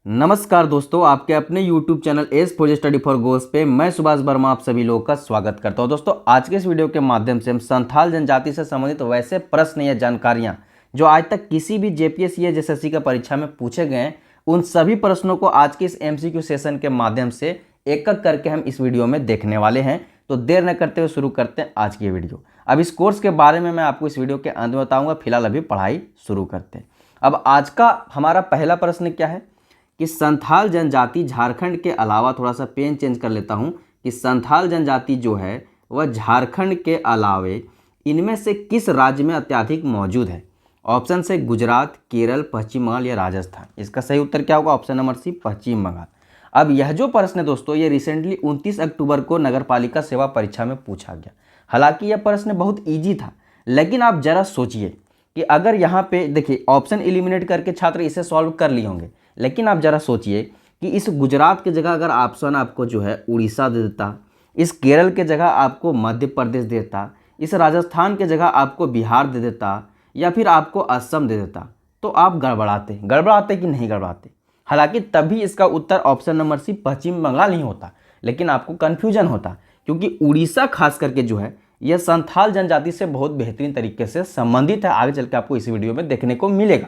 नमस्कार दोस्तों, आपके अपने YouTube channel S for study for goals पे मैं सुभाष वर्मा आप सभी लोगों का स्वागत करता हूं। दोस्तों, आज के इस वीडियो के माध्यम से हम संथाल जनजाति से संबंधित वैसे प्रश्न या जानकारियां जो आज तक किसी भी जेपीएससी या जेएसएससी का परीक्षा में पूछे गए हैं, उन सभी प्रश्नों को आज के इस एमसीक्यू सेशन के माध्यम से एक एक करके हम इस वीडियो में देखने वाले हैं। तो देर न करते हुए शुरू करते हैं आज की वीडियो। अब इस कोर्स के बारे में मैं आपको इस वीडियो के अंत में बताऊँगा। फिलहाल अभी पढ़ाई शुरू करते हैं। अब आज का हमारा पहला प्रश्न क्या है कि संथाल जनजाति झारखंड के अलावा, थोड़ा सा पेन चेंज कर लेता हूं, कि संथाल जनजाति जो है वह झारखंड के अलावे इनमें से किस राज्य में अत्यधिक मौजूद है। ऑप्शन से गुजरात, केरल, पश्चिम बंगाल या राजस्थान। इसका सही उत्तर क्या होगा? ऑप्शन नंबर सी, पश्चिम बंगाल। अब यह जो प्रश्न है दोस्तों, ये रिसेंटली 29 अक्टूबर को नगरपालिका सेवा परीक्षा में पूछा गया। हालांकि यह प्रश्न बहुत ईजी था, लेकिन आप जरा सोचिए कि अगर यहाँ पे देखिए ऑप्शन एलिमिनेट करके छात्र इसे सॉल्व कर लिए होंगे, लेकिन आप जरा सोचिए कि इस गुजरात की जगह अगर ऑप्शन आपको जो है उड़ीसा दे देता, इस केरल के जगह आपको मध्य प्रदेश देता, इस राजस्थान के जगह आपको बिहार दे देता या फिर आपको असम दे देता, तो आप गड़बड़ाते कि नहीं गड़बड़ाते? हालांकि तभी इसका उत्तर ऑप्शन नंबर सी पश्चिम बंगाल ही होता, लेकिन आपको कन्फ्यूजन होता क्योंकि उड़ीसा खास करके जो है यह संथाल जनजाति से बहुत बेहतरीन तरीके से संबंधित है। आगे चल के आपको इस वीडियो में देखने को मिलेगा।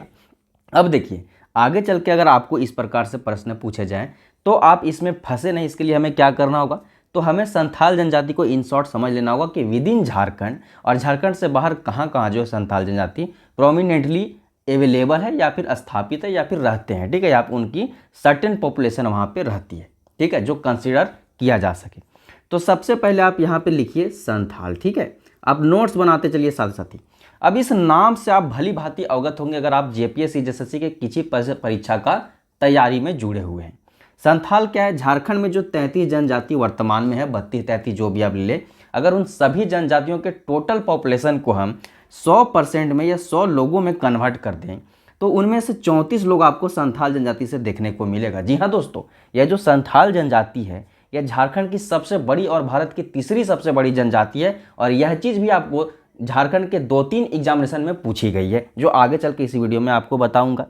अब देखिए, आगे चल के अगर आपको इस प्रकार से प्रश्न पूछे जाएं तो आप इसमें फंसे नहीं। इसके लिए हमें क्या करना होगा? तो हमें संथाल जनजाति को इन शॉर्ट समझ लेना होगा कि विद इन झारखंड और झारखंड से बाहर कहाँ कहाँ जो है संथाल जनजाति प्रोमिनेंटली अवेलेबल है या फिर स्थापित है या फिर रहते हैं। ठीक है, आप उनकी सर्टेन पॉपुलेशन वहाँ पे रहती है, ठीक है, जो कंसिडर किया जा सके। तो सबसे पहले आप यहाँ पे लिखिए संथाल। ठीक है, आप नोट्स बनाते चलिए साथ साथ ही। अब इस नाम से आप भली भांति अवगत होंगे अगर आप जेपीएससी जेएसएससी के किसी परीक्षा का तैयारी में जुड़े हुए हैं। संथाल क्या है? झारखंड में जो 33 जनजाति वर्तमान में है, 32-33 जो भी आप ले, अगर उन सभी जनजातियों के टोटल पॉपुलेशन को हम 100% में या 100 लोगों में कन्वर्ट कर दें तो उनमें से 34 लोग आपको संथाल जनजाति से देखने को मिलेगा। जी हाँ दोस्तों, यह जो संथाल जनजाति है यह झारखंड की सबसे बड़ी और भारत की तीसरी सबसे बड़ी जनजाति है। और यह चीज़ भी आपको झारखंड के 2-3 एग्जामिनेशन में पूछी गई है, जो आगे चल के इसी वीडियो में आपको बताऊंगा।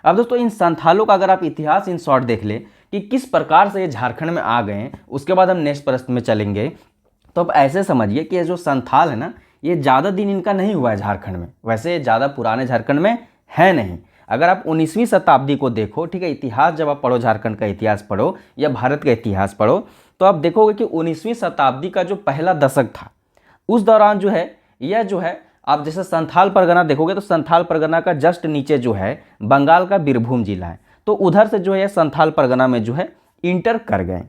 अब दोस्तों, इन संथालों का अगर आप इतिहास इन शॉर्ट देख ले कि किस प्रकार से ये झारखंड में आ गए हैं, उसके बाद हम नेक्स्ट प्रश्न में चलेंगे। तो अब ऐसे समझिए कि ये जो संथाल है ना, ये ज़्यादा दिन इनका नहीं हुआ है झारखंड में। वैसे ज़्यादा पुराने झारखंड में है नहीं। अगर आप 19वीं शताब्दी को देखो, ठीक है, इतिहास जब आप पढ़ो, झारखंड का इतिहास पढ़ो या भारत का इतिहास पढ़ो, तो आप देखोगे कि 19वीं शताब्दी का जो पहला दशक था उस दौरान जो है यह जो है आप जैसे संथाल परगना देखोगे तो संथाल परगना का जस्ट नीचे जो है बंगाल का बीरभूम जिला है, तो उधर से जो है संथाल परगना में जो है इंटर कर गए।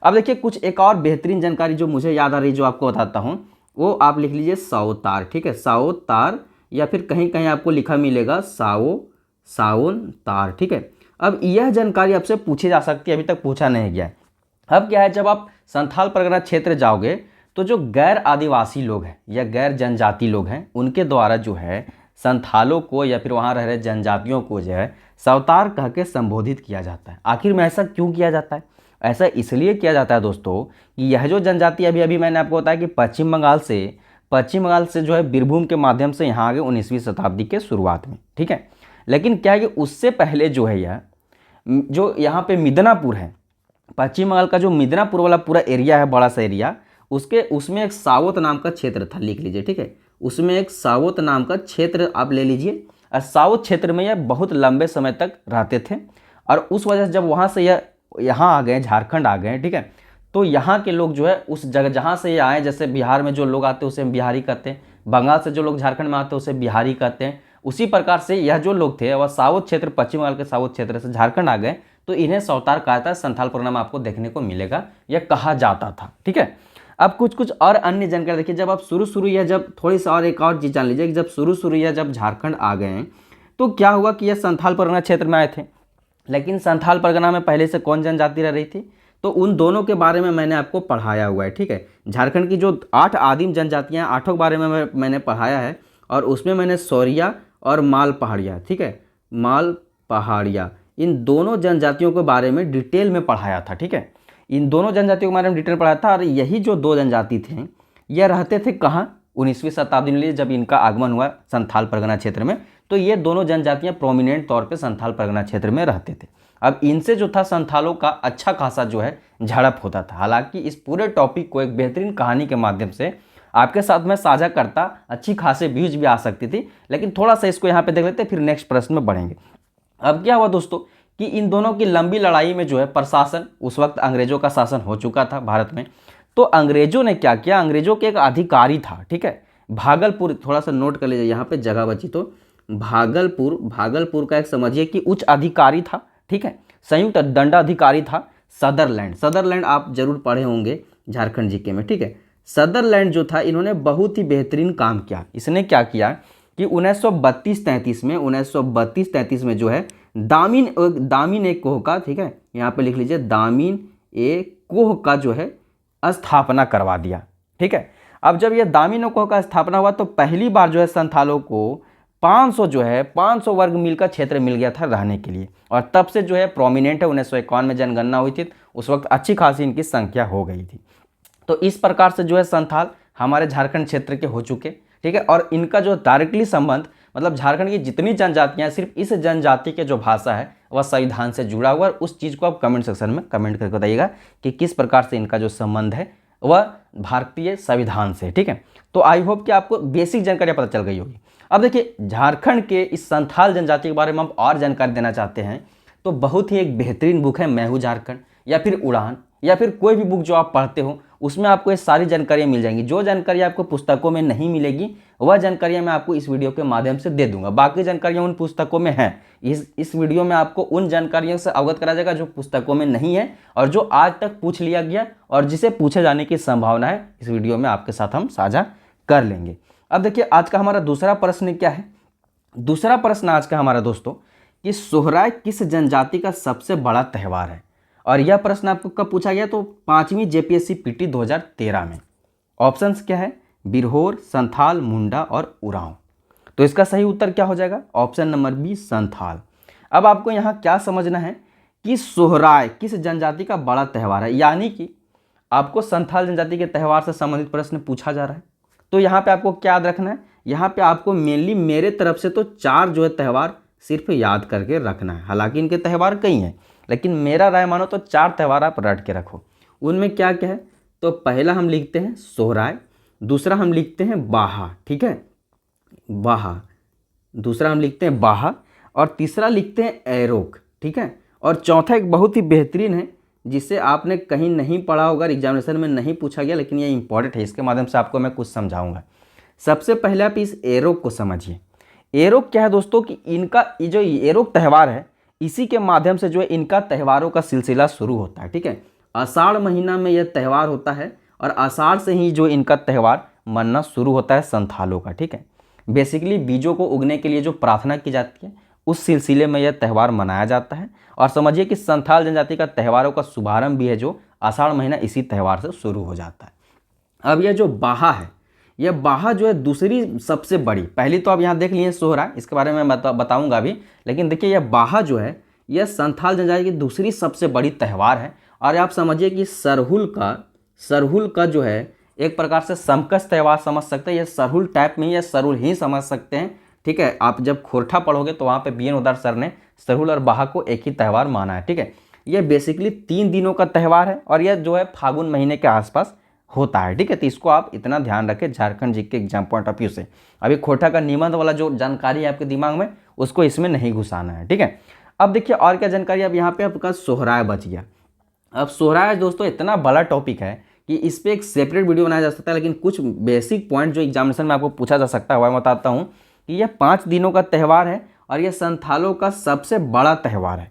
अब देखिए, कुछ एक और बेहतरीन जानकारी जो मुझे याद आ रही है जो आपको बताता हूँ, वो आप लिख लीजिए साओतार। ठीक है, साओतार या फिर कहीं कहीं आपको लिखा मिलेगा साओन तार। ठीक है, अब यह जानकारी आपसे पूछी जा सकती है, अभी तक पूछा नहीं गया है। अब क्या है, जब आप संथाल परगना क्षेत्र जाओगे तो जो गैर आदिवासी लोग हैं या गैर जनजाति लोग हैं उनके द्वारा जो है संथालों को या फिर वहाँ रह रहे जनजातियों को जो है सावतार कह के संबोधित किया जाता है। आखिर में ऐसा क्यों किया जाता है? ऐसा इसलिए किया जाता है दोस्तों कि यह जो जनजाति अभी मैंने आपको बताया कि पश्चिम बंगाल से जो है बीरभूम के माध्यम से यहाँ आ गए 19वीं शताब्दी के शुरुआत में। ठीक है, लेकिन क्या है कि उससे पहले जो है यह जो यहाँ पे मिदनापुर है, पश्चिम बंगाल का जो मिदनापुर वाला पूरा एरिया है, बड़ा सा एरिया, उसमें एक सावत नाम का क्षेत्र था। लिख लीजिए, ठीक है, उसमें एक सावत नाम का क्षेत्र आप ले लीजिए। और सावत क्षेत्र में यह बहुत लंबे समय तक रहते थे और उस वजह से जब वहाँ से यह यहाँ आ गए, झारखंड आ गए, ठीक है, तो यहाँ के लोग जो है उस जगह जहाँ से ये आए, जैसे बिहार में जो लोग आते हैं उसे हम बिहारी कहते हैं, बंगाल से जो लोग झारखंड में आते हैं उसे बिहारी कहते हैं, उसी प्रकार से यह जो लोग थे वह सावत क्षेत्र, पश्चिम बंगाल के सावत क्षेत्र से झारखंड आ गए तो इन्हें सावतार कहा जाता है। संथाल परगना में आपको देखने को मिलेगा, यह कहा जाता था। ठीक है, अब कुछ और अन्य जानकारी देखिए। जब आप शुरू या जब थोड़ी सा और एक और चीज़ जान लीजिए कि जब शुरू या जब झारखंड आ गए हैं तो क्या हुआ कि यह संथाल परगना क्षेत्र में आए थे, लेकिन संथाल परगना में पहले से कौन जनजाति रह रही थी, तो उन दोनों के बारे में मैंने आपको पढ़ाया हुआ है। ठीक है, झारखंड की जो 8 आदिम जनजातियाँ, 8 के बारे में मैंने पढ़ाया है और उसमें मैंने सौरिया और माल पहाड़िया, ठीक है, माल पहाड़िया, इन दोनों जनजातियों के बारे में डिटेल में पढ़ाया था। ठीक है, इन दोनों जनजातियों के बारे में डिटेल पढ़ाया था और यही जो 2 जनजाति थे यह रहते थे कहाँ? 19वीं शताब्दी में जब इनका आगमन हुआ संथाल परगना क्षेत्र में, तो ये दोनों जनजातियाँ प्रोमिनेंट तौर पे संथाल परगना क्षेत्र में रहते थे। अब इनसे जो था संथालों का अच्छा खासा जो है झड़प होता था। हालांकि इस पूरे टॉपिक को एक बेहतरीन कहानी के माध्यम से आपके साथ में साझा करता, अच्छी खासे व्यूज भी आ सकती थी, लेकिन थोड़ा सा इसको यहाँ पे देख लेते, फिर नेक्स्ट प्रश्न में बढ़ेंगे। अब क्या हुआ दोस्तों कि इन दोनों की लंबी लड़ाई में जो है प्रशासन, उस वक्त अंग्रेजों का शासन हो चुका था भारत में, तो अंग्रेजों ने क्या किया, अंग्रेजों के एक अधिकारी था, ठीक है, भागलपुर, थोड़ा सा नोट कर लीजिए यहाँ पे जगह बची तो, भागलपुर का एक समझिए कि उच्च अधिकारी था, ठीक है, संयुक्त दंडाधिकारी था, सदरलैंड आप जरूर पढ़े होंगे झारखंड जीके में, ठीक है। सदरलैंड जो था, इन्होंने बहुत ही बेहतरीन काम किया। इसने क्या किया कि 1932-33 में जो है दामिन ए कोह का, ठीक है, यहाँ पे लिख लीजिए, दामिन ए कोह का जो है स्थापना करवा दिया, ठीक है। अब जब यह दामिन ए कोह का स्थापना हुआ तो पहली बार जो है संथालों को 500 वर्ग मील का क्षेत्र मिल गया था रहने के लिए, और तब से जो है प्रोमिनेंट है। 1951 में जनगणना हुई थी, उस वक्त अच्छी खासी इनकी संख्या हो गई थी। तो इस प्रकार से जो है संथाल हमारे झारखंड क्षेत्र के हो चुके, ठीक है। और इनका जो डायरेक्टली संबंध, मतलब झारखंड की जितनी जनजातियां, सिर्फ इस जनजाति के जो भाषा है वह संविधान से जुड़ा हुआ है। उस चीज़ को आप कमेंट सेक्शन में कमेंट करके बताइएगा कि किस प्रकार से इनका जो संबंध है वह भारतीय संविधान से, ठीक है। तो आई होप कि आपको बेसिक जानकारी पता चल गई होगी। अब देखिए, झारखंड के इस संथाल जनजाति के बारे में आप और जानकारी देना चाहते हैं तो बहुत ही एक बेहतरीन बुक है मैं हूँ झारखंड, या फिर उड़ान, या फिर कोई भी बुक जो आप पढ़ते हो उसमें आपको ये सारी जानकारियाँ मिल जाएंगी। जो जानकारी आपको पुस्तकों में नहीं मिलेगी वह जानकारियाँ मैं आपको इस वीडियो के माध्यम से दे दूंगा। बाकी जानकारियाँ उन पुस्तकों में हैं। इस वीडियो में आपको उन जानकारियों से अवगत करा जाएगा जो पुस्तकों में नहीं है और जो आज तक पूछ लिया गया और जिसे पूछे जाने की संभावना है, इस वीडियो में आपके साथ हम साझा कर लेंगे। अब देखिए, आज का हमारा दूसरा प्रश्न क्या है। दूसरा प्रश्न आज का हमारा दोस्तों कि सोहराय किस जनजाति का सबसे बड़ा त्यौहार है। और यह प्रश्न आपको कब पूछा गया, तो 5वीं जेपीएससी पीटी 2013 में। ऑप्शंस क्या है, बिरहोर, संथाल, मुंडा और उरांव। तो इसका सही उत्तर क्या हो जाएगा, ऑप्शन नंबर बी, संथाल। अब आपको यहाँ क्या समझना है कि सोहराय किस जनजाति का बड़ा त्यौहार है, यानी कि आपको संथाल जनजाति के त्यौहार से संबंधित प्रश्न पूछा जा रहा है। तो यहाँ पे आपको क्या याद रखना है, यहाँ पे आपको मेनली मेरे तरफ से तो 4 जो है त्यौहार सिर्फ याद करके रखना है। हालांकि इनके त्यौहार कई हैं, लेकिन मेरा राय मानो तो 4 त्यौहार आप रट के रखो। उनमें क्या क्या है, तो पहला हम लिखते हैं सोहराय, दूसरा हम लिखते हैं बाहा, ठीक है, बाहा, दूसरा हम लिखते हैं बाहा, और तीसरा लिखते हैं एरोक, ठीक है। और चौथा एक बहुत ही बेहतरीन है जिसे आपने कहीं नहीं पढ़ा होगा, एग्जामिनेशन में नहीं पूछा गया, लेकिन ये इंपॉर्टेंट है, इसके माध्यम से आपको मैं कुछ समझाऊंगा। सबसे पहले आप इस एरोक को समझिए। एरोक क्या है दोस्तों कि इनका ये जो एरोक त्यौहार है, इसी के माध्यम से जो है इनका त्यौहारों का सिलसिला शुरू होता है, ठीक है। आषाढ़ महीना में यह त्यौहार होता है और आषाढ़ से ही जो इनका त्यौहार मनना शुरू होता है संथालों का, ठीक है। बेसिकली बीजों को उगने के लिए जो प्रार्थना की जाती है उस सिलसिले में यह त्यौहार मनाया जाता है। और समझिए कि संथाल जनजाति का त्यौहारों का शुभारंभ भी है जो आषाढ़ महीना इसी त्यौहार से शुरू हो जाता है। अब यह जो बाहा है, यह बाहा जो है दूसरी सबसे बड़ी, पहली तो आप यहाँ देख लिए सोहरा, इसके बारे में मैं बताऊंगा भी, लेकिन देखिए यह बाहा जो है यह संथाल जनजाति की दूसरी सबसे बड़ी त्यौहार है। और आप समझिए कि सरहुल का जो है एक प्रकार से समकक्ष त्यौहार समझ सकते हैं, यह सरहुल टाइप में, यह सरहुल ही समझ सकते हैं, ठीक है। आप जब खोरठा पढ़ोगे तो वहाँ पे बीएन उदार सर ने सरहुल और बाहा को एक ही त्यौहार माना है, ठीक है। यह बेसिकली 3 दिनों का त्यौहार है और यह जो है फागुन महीने के आसपास होता है, ठीक है। तो इसको आप इतना ध्यान रखें Jharkhand GK exam point of view से। अभी खोरठा का निबंध वाला जो जानकारी है आपके दिमाग में, उसको इसमें नहीं घुसाना है, ठीक है। अब देखिए और क्या जानकारी, अब यहाँ पे आपका सोहराय बच गया। अब सोहराय दोस्तों इतना बड़ा टॉपिक है कि इस पर एक सेपरेट वीडियो बनाया जा सकता है, लेकिन कुछ बेसिक पॉइंट जो एग्जामिनेशन में आपको पूछा जा सकता है वह बताता हूँ कि यह 5 दिनों का त्यौहार है और यह संथालों का सबसे बड़ा त्यौहार है।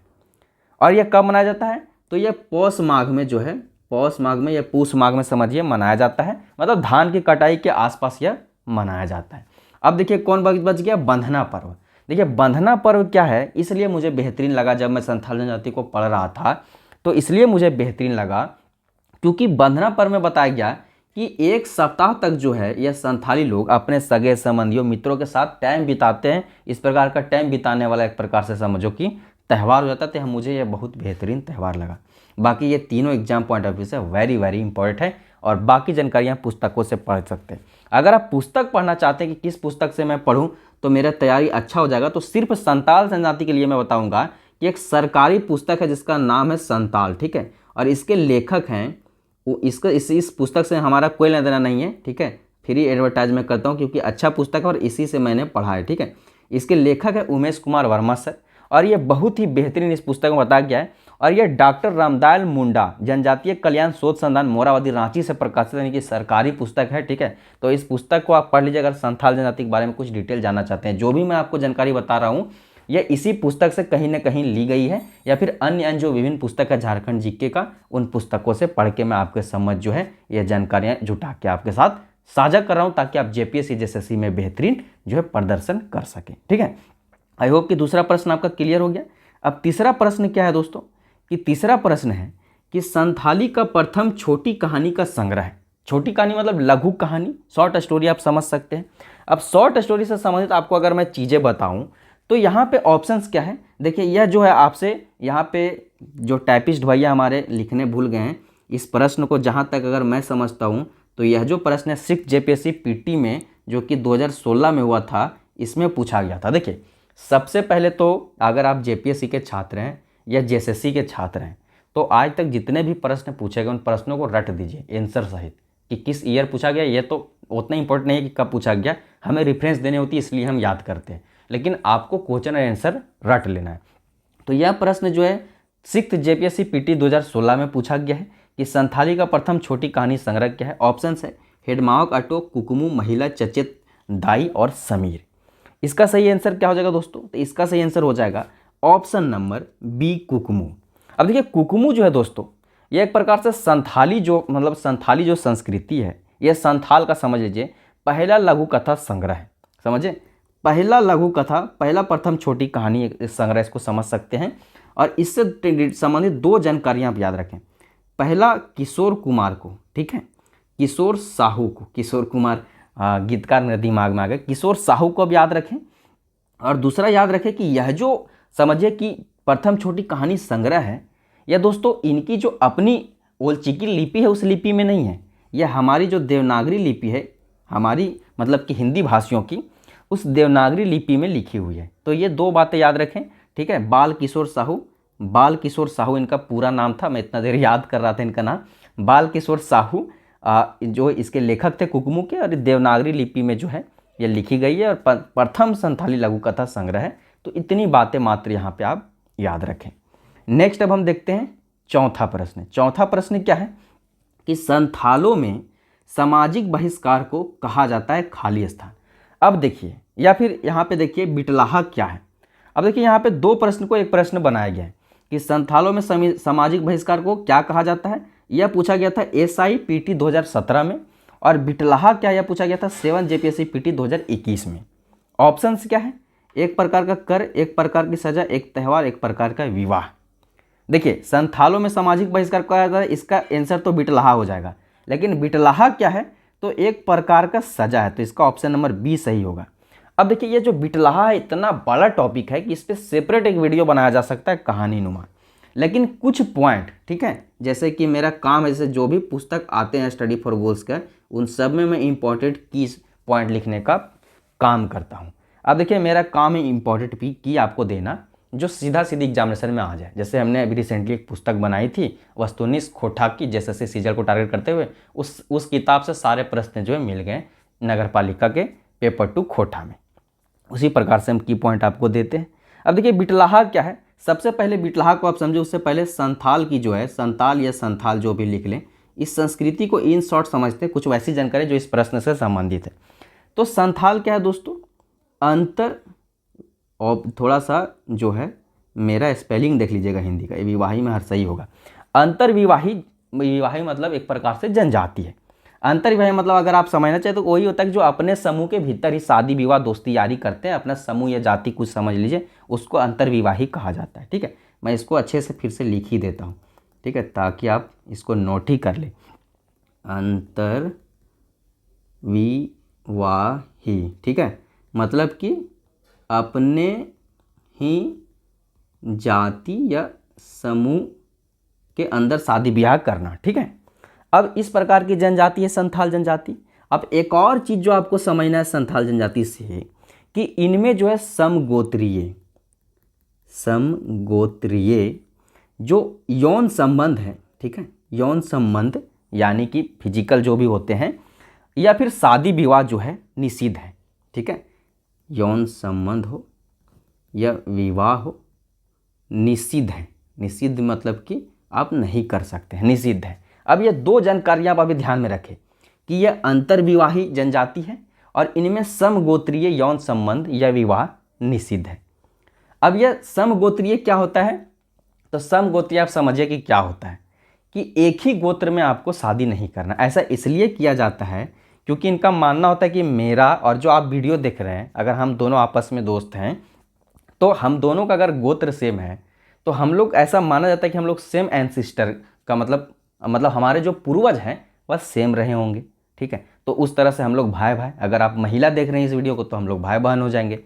और यह कब मनाया जाता है, तो यह पौष माघ में जो है, पौष माघ में या पूष माघ में समझिए मनाया जाता है, मतलब धान की कटाई के आसपास यह मनाया जाता है। अब देखिए कौन बच गया, बंधना पर्व। देखिए बंधना पर्व क्या है, इसलिए मुझे बेहतरीन लगा जब मैं संथाल जनजाति को पढ़ रहा था, तो इसलिए मुझे बेहतरीन लगा क्योंकि बंधना पर्व में बताया गया कि 1 सप्ताह तक जो है यह संथाली लोग अपने सगे संबंधियों मित्रों के साथ टाइम बिताते हैं। इस प्रकार का टाइम बिताने वाला एक प्रकार से समझो कि त्यौहार हो जाता है। मुझे यह बहुत बेहतरीन त्यौहार लगा। बाकी ये तीनों एग्जाम पॉइंट ऑफ व्यू से वेरी वेरी इंपॉर्टेंट है और बाकी जानकारियाँ पुस्तकों से पढ़ सकते हैं। अगर आप पुस्तक पढ़ना चाहते हैं कि किस पुस्तक से मैं पढ़ूं तो मेरा तैयारी अच्छा हो जाएगा, तो सिर्फ संथाल जनजाति के लिए मैं बताऊंगा कि एक सरकारी पुस्तक है जिसका नाम है संताल, ठीक है, और इसके लेखक हैं वो इस पुस्तक से हमारा कोई लेना देना नहीं है, ठीक है, फ्री एडवर्टाइजमेंट करता हूँ क्योंकि अच्छा पुस्तक है और इसी से मैंने पढ़ा है, ठीक है। इसके लेखक है उमेश कुमार वर्मा सर, और ये बहुत ही बेहतरीन इस पुस्तक में बताया गया है, और ये डॉक्टर रामदयाल मुंडा जनजातीय कल्याण शोध संस्थान मोराबादी रांची से प्रकाशित यानी कि सरकारी पुस्तक है, ठीक है। तो इस पुस्तक को आप पढ़ लीजिए अगर संथाल जनजाति के बारे में कुछ डिटेल जानना चाहते हैं। जो भी मैं आपको जानकारी बता रहा हूँ यह इसी पुस्तक से कहीं ना कहीं ली गई है, या फिर अन्य जो विभिन्न पुस्तक है झारखंड जीके का, उन पुस्तकों से पढ़ के मैं आपके समझ जो है ये जानकारियाँ जुटा के आपके साथ साझा कर रहा हूँ ताकि आप जेपीएससी जेएसएससी में बेहतरीन जो है प्रदर्शन कर सकें, ठीक है। आई होप कि दूसरा प्रश्न आपका क्लियर हो गया। अब तीसरा प्रश्न क्या है दोस्तों, कि तीसरा प्रश्न है कि संथाली का प्रथम छोटी कहानी का संग्रह है। छोटी कहानी मतलब लघु कहानी, शॉर्ट स्टोरी आप समझ सकते हैं। अब शॉर्ट स्टोरी से संबंधित आपको अगर मैं चीज़ें बताऊं तो यहाँ पे ऑप्शंस क्या है, देखिए यह जो है आपसे यहाँ पे जो टाइपिस्ट भैया हमारे लिखने भूल गए हैं इस प्रश्न को, जहाँ तक अगर मैं समझता हूँ तो यह जो प्रश्न है 6 जेपीएससी पीटी में जो कि 2016 में हुआ था, इसमें पूछा गया था। देखिए सबसे पहले तो अगर आप जेपीएससी के छात्र हैं या जेएसएससी के छात्र हैं तो आज तक जितने भी प्रश्न पूछे गए उन प्रश्नों को रट दीजिए आंसर सहित, कि किस ईयर पूछा गया। ये तो उतना इंपॉर्टेंट नहीं है कि कब पूछा गया, हमें रेफरेंस देनी होती है इसलिए हम याद करते हैं, लेकिन आपको क्वेश्चन और आंसर रट लेना है। तो यह प्रश्न जो है 6 जेपीएससी पीटी 2016 में पूछा गया है कि संथाली का प्रथम छोटी कहानी संग्रह क्या है। ऑप्शन है हेडमावक अटो, कुकुमू, महिला, चचेत, दाई और समीर। इसका सही आंसर क्या हो जाएगा दोस्तों, तो इसका सही आंसर हो जाएगा ऑप्शन नंबर बी, कुकुमू। अब देखिए कुकुमू जो है दोस्तों ये एक प्रकार से संथाली जो संस्कृति है, ये संथाल का समझ लीजिए पहला लघु कथा संग्रह है। समझे, पहला लघु कथा, पहला प्रथम छोटी कहानी संग्रह इसको समझ सकते हैं। और इससे संबंधित 2 जानकारियाँ आप याद रखें। पहला किशोर कुमार को, ठीक है, किशोर साहू को, किशोर कुमार गीतकार मेरे दिमाग में आ गए, किशोर साहू को अब याद रखें। और दूसरा याद रखें कि यह जो समझिए कि प्रथम छोटी कहानी संग्रह है, यह दोस्तों इनकी जो अपनी ओलचिकी लिपि है उस लिपि में नहीं है, यह हमारी जो देवनागरी लिपि है, हमारी मतलब कि हिंदी भाषियों की उस देवनागरी लिपि में लिखी हुई है। तो ये 2 बातें याद रखें, ठीक है। बाल किशोर साहू इनका पूरा नाम था, मैं इतना देर याद कर रहा था इनका नाम, बाल किशोर साहू जो इसके लेखक थे कुकुमू के, और देवनागरी लिपि में जो है ये लिखी गई है और प्रथम संथाली लघु कथा संग्रह है। तो इतनी बातें मात्र यहाँ पे आप याद रखें। नेक्स्ट अब हम देखते हैं चौथा प्रश्न। चौथा प्रश्न क्या है कि संथालों में सामाजिक बहिष्कार को कहा जाता है खाली स्थान। अब देखिए, या फिर यहाँ पे देखिए बिटलाहा क्या है। अब देखिए यहाँ पे 2 प्रश्न को एक प्रश्न बनाया गया है कि संथालों में सामाजिक बहिष्कार को क्या कहा जाता है। यह पूछा गया था एसआई पीटी 2017 में, और बिटलाहा क्या यह पूछा गया था 7 जेपीएससी पीटी 2021 में। ऑप्शंस क्या है, एक प्रकार का कर, एक प्रकार की सजा, एक त्यौहार, एक प्रकार का विवाह। देखिए संथालों में सामाजिक बहिष्कार कहा जाता है, इसका आंसर तो बिटलाहा हो जाएगा, लेकिन बिटलाहा क्या है तो एक प्रकार का सजा है, तो इसका ऑप्शन नंबर बी सही होगा। अब देखिए ये जो बिटलाहा है इतना बड़ा टॉपिक है कि इस पर सेपरेट एक वीडियो बनाया जा सकता है कहानी नुमा, लेकिन कुछ पॉइंट, ठीक है, जैसे कि मेरा काम है, जैसे जो भी पुस्तक आते हैं स्टडी फॉर गोल्स का, उन सब में मैं इंपॉर्टेंट की पॉइंट लिखने का काम करता हूँ। अब देखिए मेरा काम है इंपॉर्टेंट की आपको देना जो सीधा सीधी एग्जामिनेशन में आ जाए। जैसे हमने अभी रिसेंटली एक पुस्तक बनाई थी वस्तुनिष्ठ खोटा की, जैसे सीजल को टारगेट करते हुए, उस किताब से सारे प्रश्न जो है मिल गए नगर पालिका के पेपर 2 खोटा में। उसी प्रकार से हम की पॉइंट आपको देते हैं। अब देखिए बिटलाहा क्या है, सबसे पहले बिटलाहा को आप समझो, उससे पहले संथाल की जो है, संताल या संथाल जो भी लिख लें, इस संस्कृति को इन शॉर्ट समझते हैं, कुछ वैसी जानकारी जो इस प्रश्न से संबंधित है। तो संथाल क्या है दोस्तों, अंतर, और थोड़ा सा जो है मेरा स्पेलिंग देख लीजिएगा हिंदी का, विवाही में हर सही होगा। अंतर्विवाही, विवाही मतलब एक प्रकार से जनजाति है। अंतर्विवाही मतलब अगर आप समझना चाहें तो वही होता है कि जो अपने समूह के भीतर ही शादी विवाह दोस्ती यारी करते हैं, अपना समूह या जाति कुछ समझ लीजिए, उसको अंतर्विवाही कहा जाता है। ठीक है, मैं इसको अच्छे से फिर से लिख ही देता हूँ, ठीक है, ताकि आप इसको नोट ही कर लें। अंतर्विवाही, ठीक है, मतलब कि अपने ही जाति या समूह के अंदर शादी ब्याह करना। ठीक है, अब इस प्रकार की जनजाति है संथाल जनजाति। अब एक और चीज़ जो आपको समझना है संथाल जनजाति से, कि इनमें जो है समगोत्रीय, समगोत्रीय जो यौन संबंध है, ठीक है, यौन संबंध यानी कि फिजिकल जो भी होते हैं या फिर शादी विवाह जो है निषिद्ध है, ठीक है, यौन संबंध हो या विवाह हो निषिद्ध है। निषिद्ध मतलब कि आप नहीं कर सकते हैं, निषिद्ध है। अब ये दो जानकारियां आप अभी ध्यान में रखें कि यह अंतर्विवाही जनजाति है और इनमें समगोत्रीय यौन संबंध या विवाह निषिद्ध है। अब यह समगोत्रीय क्या होता है? तो समगोत्रीय आप समझिए कि क्या होता है कि एक ही गोत्र में आपको शादी नहीं करना। ऐसा इसलिए किया जाता है क्योंकि इनका मानना होता है कि मेरा और जो आप वीडियो देख रहे हैं, अगर हम दोनों आपस में दोस्त हैं तो हम दोनों का अगर गोत्र सेम है तो हम लोग, ऐसा माना जाता है कि हम लोग सेम एंसिस्टर का मतलब हमारे जो पूर्वज हैं वह सेम रहे होंगे, ठीक है। तो उस तरह से हम लोग भाई भाई, अगर आप महिला देख रहे हैं इस वीडियो को तो हम लोग भाई बहन हो जाएंगे।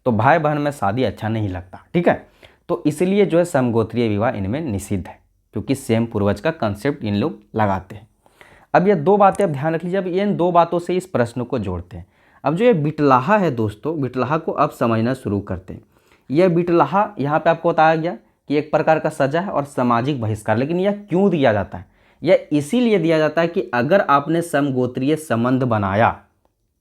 तो भाई बहन में शादी अच्छा नहीं लगता, ठीक है। तो इसलिए जो है समगोत्रीय विवाह इनमें निषिद्ध है क्योंकि सेम पूर्वज का कंसेप्ट इन लोग लगाते हैं। अब ये दो बातें आप ध्यान रख लीजिए। अब इन दो बातों से इस प्रश्न को जोड़ते हैं। अब जो ये बिटलाहा है दोस्तों, बिटलाहा को अब समझना शुरू करते हैं। यह बिटलाहा यहाँ पे आपको बताया गया कि एक प्रकार का सजा है और सामाजिक बहिष्कार। लेकिन यह क्यों दिया जाता है? यह इसीलिए दिया जाता है कि अगर आपने समगोत्रीय संबंध बनाया,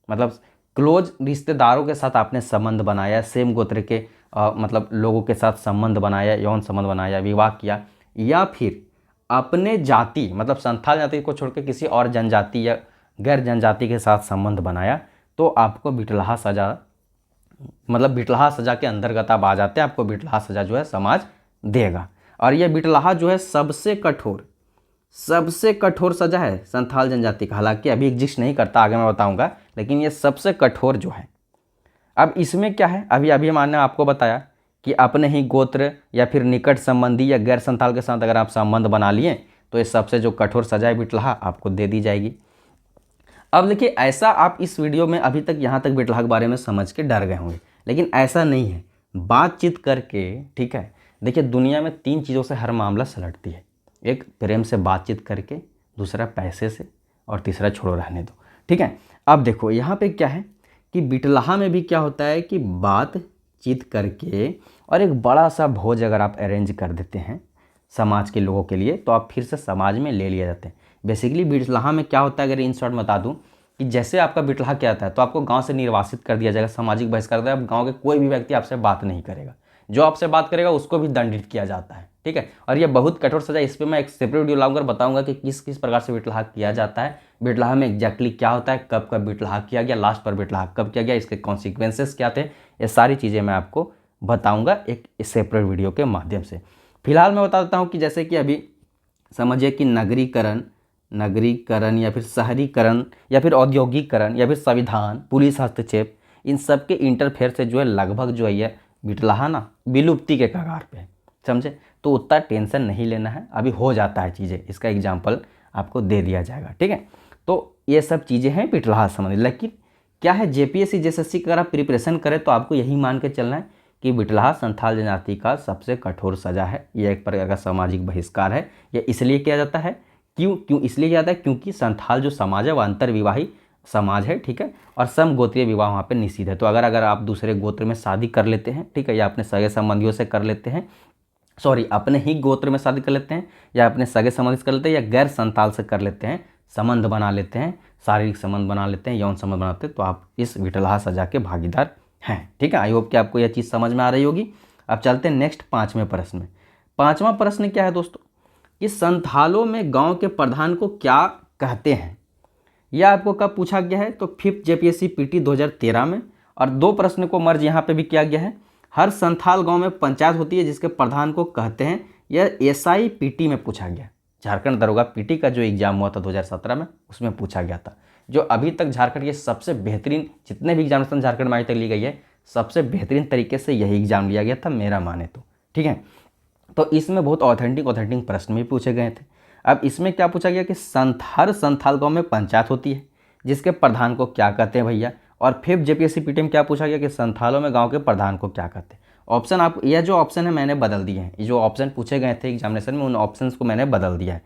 मतलब क्लोज रिश्तेदारों के साथ आपने संबंध बनाया, सेम गोत्र के मतलब लोगों के साथ संबंध बनाया, यौन संबंध बनाया, विवाह किया, या फिर अपने जाति मतलब संथाल जाति को छोड़कर किसी और जनजाति या गैर जनजाति के साथ संबंध बनाया, तो आपको बिटलाहा सजा, मतलब बिटलाहा सजा के अंतर्गत आप आ जाते हैं। आपको बिटलाहा सजा जो है समाज देगा। और यह बिटलाहा जो है सबसे कठोर सजा है संथाल जनजाति का। हालांकि अभी एग्जिस्ट नहीं करता, आगे मैं बताऊंगा, लेकिन ये सबसे कठोर जो है। अब इसमें क्या है, अभी मैंने आपको बताया कि अपने ही गोत्र या फिर निकट संबंधी या गैर संथाल के साथ अगर आप संबंध बना लिए तो ये सबसे जो कठोर सजा है बिटलाहा आपको दे दी जाएगी। अब देखिए, ऐसा आप इस वीडियो में अभी तक यहाँ तक बिटलाहा के बारे में समझ के डर गए होंगे, लेकिन ऐसा नहीं है। बातचीत करके, ठीक है, देखिए दुनिया में 3 चीज़ों से हर मामला सलटती है। एक प्रेम से बातचीत करके, दूसरा पैसे से, और तीसरा छोड़ो रहने दो, ठीक है। अब देखो यहाँ पे क्या है कि बिटलाहा में भी क्या होता है कि बातचीत करके और एक बड़ा सा भोज अगर आप अरेंज कर देते हैं समाज के लोगों के लिए तो आप फिर से समाज में ले लिए जाते हैं। बेसिकली बिटलाहा में क्या होता है, अगर इन शॉर्ट बता दूं कि जैसे आपका बिटलाहा क्या आता है तो आपको गांव से निर्वासित कर दिया जाएगा, सामाजिक बहिष्कार दिया। अब गांव के कोई भी व्यक्ति आपसे बात नहीं करेगा, जो आपसे बात करेगा उसको भी दंडित किया जाता है, ठीक है। और ये बहुत कठोर सजा, इस पर मैं एक सेपरेट वीडियो लाऊंगा, बताऊंगा कि किस किस प्रकार से बिटलाहा किया जाता है, बिटलाहा में एग्जैक्टली क्या होता है, कब कब बिटलाहा किया गया, लास्ट पर बिटलाहा कब किया गया, इसके कॉन्सिक्वेंसेस क्या थे, ये सारी चीज़ें मैं आपको बताऊँगा एक सेपरेट वीडियो के माध्यम से। फिलहाल मैं बता देता हूँ कि जैसे कि अभी समझिए कि नगरीकरण या फिर शहरीकरण या फिर औद्योगिकरण या फिर संविधान, पुलिस हस्तक्षेप, इन सब के इंटरफेयर से जो है लगभग जो है ये बिटलाहा ना विलुप्ति के कगार पे है, समझे। तो उतना टेंशन नहीं लेना है, अभी हो जाता है चीज़ें, इसका एग्जाम्पल आपको दे दिया जाएगा, ठीक है। तो ये सब चीज़ें हैं बिटलाहा संबंधित। लेकिन क्या है, जेपीएससी जेएसएससी का अगर आप प्रिपरेशन करें तो आपको यही मान के चलना है कि बिटलाहा संथाल जनजाति का सबसे कठोर सजा है, यह एक प्रकार का सामाजिक बहिष्कार है। यह इसलिए किया जाता है, क्यों इसलिए किया जाता है क्योंकि संथाल जो समाज है वह अंतर्विवाही समाज है, ठीक है, और समगोत्रीय विवाह वहाँ पे निषिद्ध है। तो अगर आप दूसरे गोत्र में शादी कर लेते हैं, ठीक है, या अपने सगे संबंधियों से कर लेते हैं, अपने ही गोत्र में शादी कर लेते हैं या अपने सगे संबंधी से कर लेते हैं या गैर संताल से कर लेते हैं, संबंध बना लेते हैं, शारीरिक संबंध बना लेते हैं, यौन संबंध बनाते हैं, तो आप इस बिटलाहा सजा के भागीदार हैं, ठीक है। आई होप कि आपको यह चीज़ समझ में आ रही होगी। अब चलते हैं नेक्स्ट 5वें प्रश्न में। 5वां प्रश्न क्या है दोस्तों कि संथालों में गांव के प्रधान को क्या कहते हैं? यह आपको कब पूछा गया है? तो 5th जेपीएससी पीटी 2013 में। और 2 प्रश्न को मर्ज यहाँ पे भी किया गया है। हर संथाल गांव में पंचायत होती है जिसके प्रधान को कहते हैं। यह एसआई पीटी में पूछा गया, झारखंड दरोगा पीटी का जो एग्जाम हुआ था 2017 में, उसमें पूछा गया था। जो अभी तक झारखंड के सबसे बेहतरीन, जितने भी एग्जामिनेशन झारखंड में आज तक ली गई है, सबसे बेहतरीन तरीके से यही एग्जाम लिया गया था मेरा माने तो, ठीक है। तो इसमें बहुत ऑथेंटिक प्रश्न भी पूछे गए थे। अब इसमें क्या पूछा गया कि हर संथाल गांव में पंचायत होती है जिसके प्रधान को क्या कहते हैं भैया। और 5th जेपीएससी पीटी में क्या पूछा गया कि संथालों में गांव के प्रधान को क्या कहते हैं। ऑप्शन आप, यह जो ऑप्शन है मैंने बदल दिए हैं, ये जो ऑप्शन पूछे गए थे एग्जामिनेशन में उन ऑप्शंस को मैंने बदल दिया है,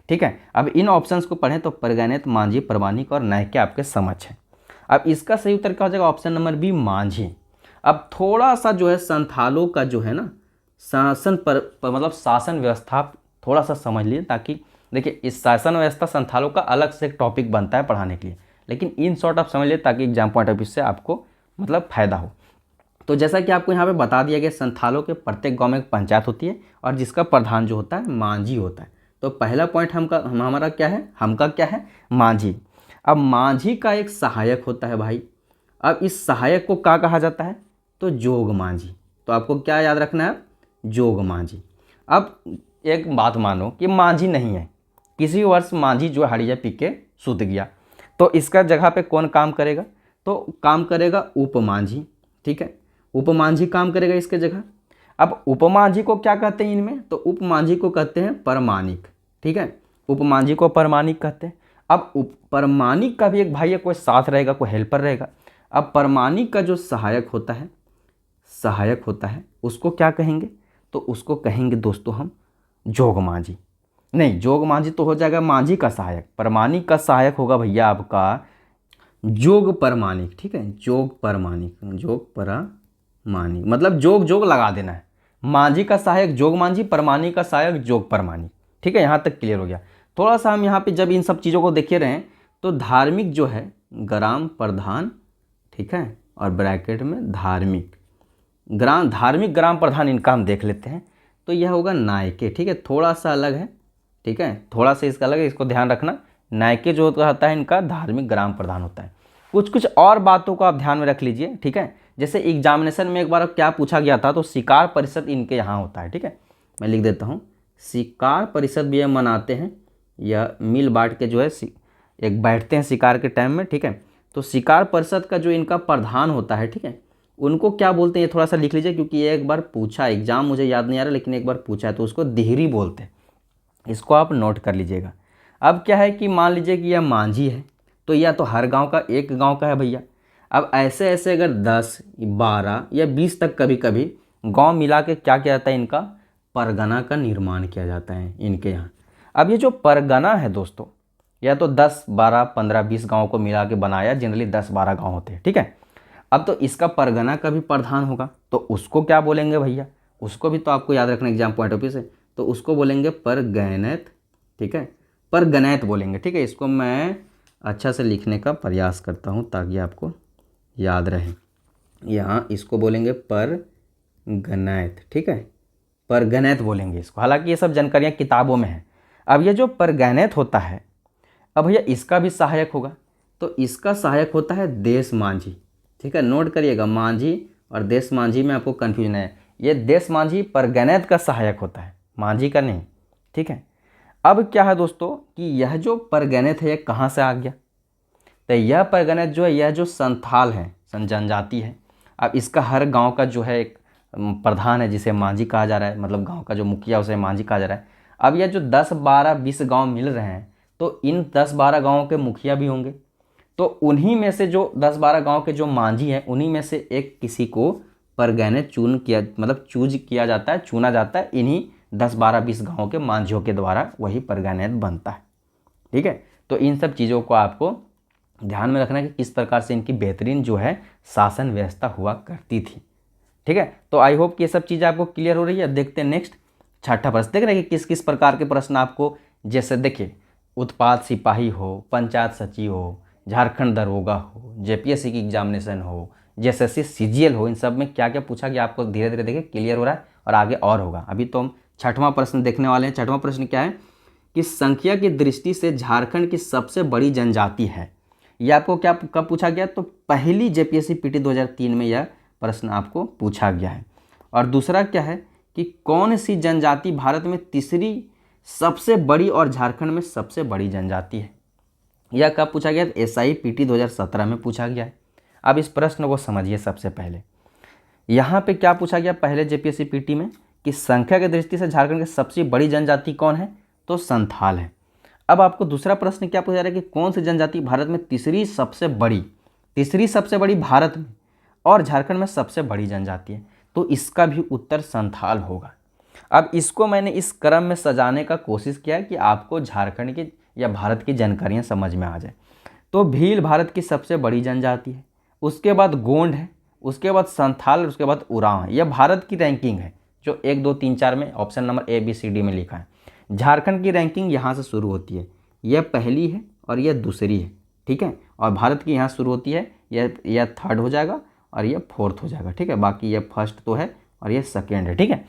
ठीक है। अब इन ऑप्शंस को पढ़ें तो परिगणित, मांझी, प्रमाणिक और नायके आपके समझ है। अब इसका सही उत्तर क्या हो जाएगा? Option number B, Manjhi. अब थोड़ा सा जो है संथालों का जो है ना, मतलब शासन व्यवस्था थोड़ा सा समझ लीजिए, ताकि देखिए इस शासन व्यवस्था संथालों का अलग से एक टॉपिक बनता है पढ़ाने के लिए, लेकिन इन शॉर्ट आप समझ लीजिए ताकि एग्जाम पॉइंट ऑफ व्यू से आपको मतलब फ़ायदा हो। तो जैसा कि आपको यहाँ पे बता दिया गया, संथालों के प्रत्येक गांव में एक पंचायत होती है और जिसका प्रधान जो होता है मांझी होता है। तो पहला पॉइंट हमारा क्या है, हमका क्या है, मांझी। अब मांझी का एक सहायक होता है भाई। अब इस सहायक को क्या कहा जाता है, तो जोग मांझी। तो आपको क्या याद रखना है, जोग मांझी। अब एक बात मानो कि मांझी नहीं है, किसी वर्ष मांझी जो हड़िया पी के सूत गया, तो इसका जगह पे कौन काम करेगा, तो काम करेगा उपमांझी। ठीक है, उपमांझी काम करेगा इसके जगह। अब उपमांझी को क्या कहते हैं इनमें, तो उपमांझी को कहते हैं परमानिक। ठीक है, उपमांझी को परमानिक कहते हैं। अब परमानिक का भी एक भाई है, कोई साथ रहेगा, कोई हेल्पर रहेगा। अब परमानिक का जो सहायक होता है उसको क्या कहेंगे, तो उसको कहेंगे दोस्तों हम जोग मांझी। नहीं, जोग मांझी तो हो जाएगा मांझी का सहायक, परमानिक का सहायक होगा भैया आपका जोग परमानिक। ठीक है, जोग परमानिक, जोग परमानिक मतलब जोग जोग लगा देना है। मांझी का सहायक जोग मांझी, परमानिक का सहायक जोग परमानिक। ठीक है, यहाँ तक क्लियर हो गया। थोड़ा सा हम यहाँ पे जब इन सब चीज़ों को देखे रहे हैं, तो धार्मिक जो है ग्राम प्रधान, ठीक है, और ब्रैकेट में धार्मिक ग्राम प्रधान, इनका हम देख लेते हैं। तो यह होगा नायके। ठीक है, थोड़ा सा अलग है, ठीक है, थोड़ा सा इसका अलग है, इसको ध्यान रखना। नायके जो होता है इनका धार्मिक ग्राम प्रधान होता है। कुछ कुछ और बातों को आप ध्यान में रख लीजिए। ठीक है, जैसे एग्जामिनेशन में एक बार क्या पूछा गया था, तो शिकार परिषद इनके यहाँ होता है। ठीक है, मैं लिख देता हूँ, शिकार परिषद भी ये मनाते हैं, या मिल बांट के जो है एक बैठते हैं शिकार के टाइम में। ठीक है, तो शिकार परिषद का जो इनका प्रधान होता है, ठीक है, उनको क्या बोलते हैं, ये थोड़ा सा लिख लीजिए, क्योंकि ये एक बार पूछा, एग्जाम मुझे याद नहीं आ रहा, लेकिन एक बार पूछा है, तो उसको देहरी बोलते हैं। इसको आप नोट कर लीजिएगा। अब क्या है कि मान लीजिए कि यह मांझी है, तो या तो हर गांव का एक गांव का है भैया। अब ऐसे ऐसे अगर 10, 12 या 20 तक कभी कभी गांव मिला के क्या किया जाता है, इनका परगना का निर्माण किया जाता है इनके यहाँ। अब ये जो परगना है दोस्तों, या तो 10, 12, 15, 20 गाँव को मिला के बनाया, जनरली 10, 12 गाँव होते हैं। ठीक है, अब तो इसका परगना का भी प्रधान होगा, तो उसको क्या बोलेंगे भैया, उसको भी तो आपको याद रखना एग्जाम पॉइंट ऑफ व्यू से, तो उसको बोलेंगे परगैनैत। ठीक है, परगनैत बोलेंगे। ठीक है, इसको मैं अच्छा से लिखने का प्रयास करता हूँ ताकि आपको याद रहे। यहाँ इसको बोलेंगे परगनैत। ठीक है, परगनैत बोलेंगे इसको, हालांकि ये सब जानकारियाँ किताबों में हैं। अब ये जो परगनैत होता है, अब भैया इसका भी सहायक होगा, तो इसका सहायक होता है देश मांझी। ठीक है, नोट करिएगा, मांझी और देश मांझी में आपको कन्फ्यूजन है। ये देश मांझी परगनैत का सहायक होता है, मांझी का नहीं। ठीक है, अब क्या है दोस्तों कि यह जो परगनैत है, यह कहाँ से आ गया, तो यह परगनैत जो है, यह जो संथाल है, जनजाति है। अब इसका हर गांव का जो है एक प्रधान है, जिसे मांझी कहा जा रहा है, मतलब गांव का जो मुखिया उसे मांझी कहा जा रहा है। अब यह जो 10, 12, 20 गांव मिल रहे हैं, तो इन 10, 12 गाँवों के मुखिया भी होंगे। तो उन्हीं में से जो 10, 12 गाँव के जो मांझी हैं, उन्हीं में से एक किसी को परगनैत चूज किया जाता है, चुना जाता है। इन्हीं 10, 12, 20 गाँव के मांझियों के द्वारा वही परगनैत बनता है। ठीक है, तो इन सब चीज़ों को आपको ध्यान में रखना है कि किस प्रकार से इनकी बेहतरीन जो है शासन व्यवस्था हुआ करती थी। ठीक है, तो आई होप कि ये सब चीज़ें आपको क्लियर हो रही है। देखते हैं नेक्स्ट छठा प्रश्न, देख रहे हैं कि किस किस प्रकार के प्रश्न आपको, जैसे देखिए उत्पाद सिपाही हो, पंचायत सचिव हो, झारखंड दरोगा हो, जेपीएससी की एग्जामिनेशन हो, जेएसएससी सीजीएल हो, इन सब में क्या क्या पूछा गया आपको धीरे धीरे देखिए क्लियर हो रहा है, और आगे और होगा। अभी तो हम छठवां प्रश्न देखने वाले हैं। छठवां प्रश्न क्या है कि संख्या की दृष्टि से झारखंड की सबसे बड़ी जनजाति है। ये आपको क्या कब पूछा गया, तो पहली जेपीएससी पीटी 2003 में यह प्रश्न आपको पूछा गया है। और दूसरा क्या है कि कौन सी जनजाति भारत में तीसरी सबसे बड़ी और झारखंड में सबसे बड़ी जनजाति है। यह कब पूछा गया, एसआई पीटी 2017 में पूछा गया है। अब इस प्रश्न को समझिए। सबसे पहले यहाँ पे क्या पूछा गया पहले जेपीएससी पीटी में कि संख्या की दृष्टि से झारखंड की सबसे बड़ी जनजाति कौन है, तो संथाल है। अब आपको दूसरा प्रश्न क्या पूछा जा रहा है कि कौन सी जनजाति भारत में तीसरी सबसे बड़ी भारत में और झारखंड में सबसे बड़ी जनजाति है, तो इसका भी उत्तर संथाल होगा। अब इसको मैंने इस क्रम में सजाने का कोशिश किया कि आपको झारखंड की या भारत की जानकारियाँ समझ में आ जाए। तो भील भारत की सबसे बड़ी जनजाति है, उसके बाद गोंड है, उसके बाद संथाल, उसके बाद उरांव है। यह भारत की रैंकिंग है जो 1 2 3 4 में option number A B C D में लिखा है। झारखंड की रैंकिंग यहाँ से शुरू होती है, यह पहली है और यह दूसरी है, ठीक है। और भारत की यहाँ शुरू होती है, यह थर्ड हो जाएगा और यह फोर्थ हो जाएगा, ठीक है। बाकी यह फर्स्ट तो है और यह सेकेंड है, ठीक है।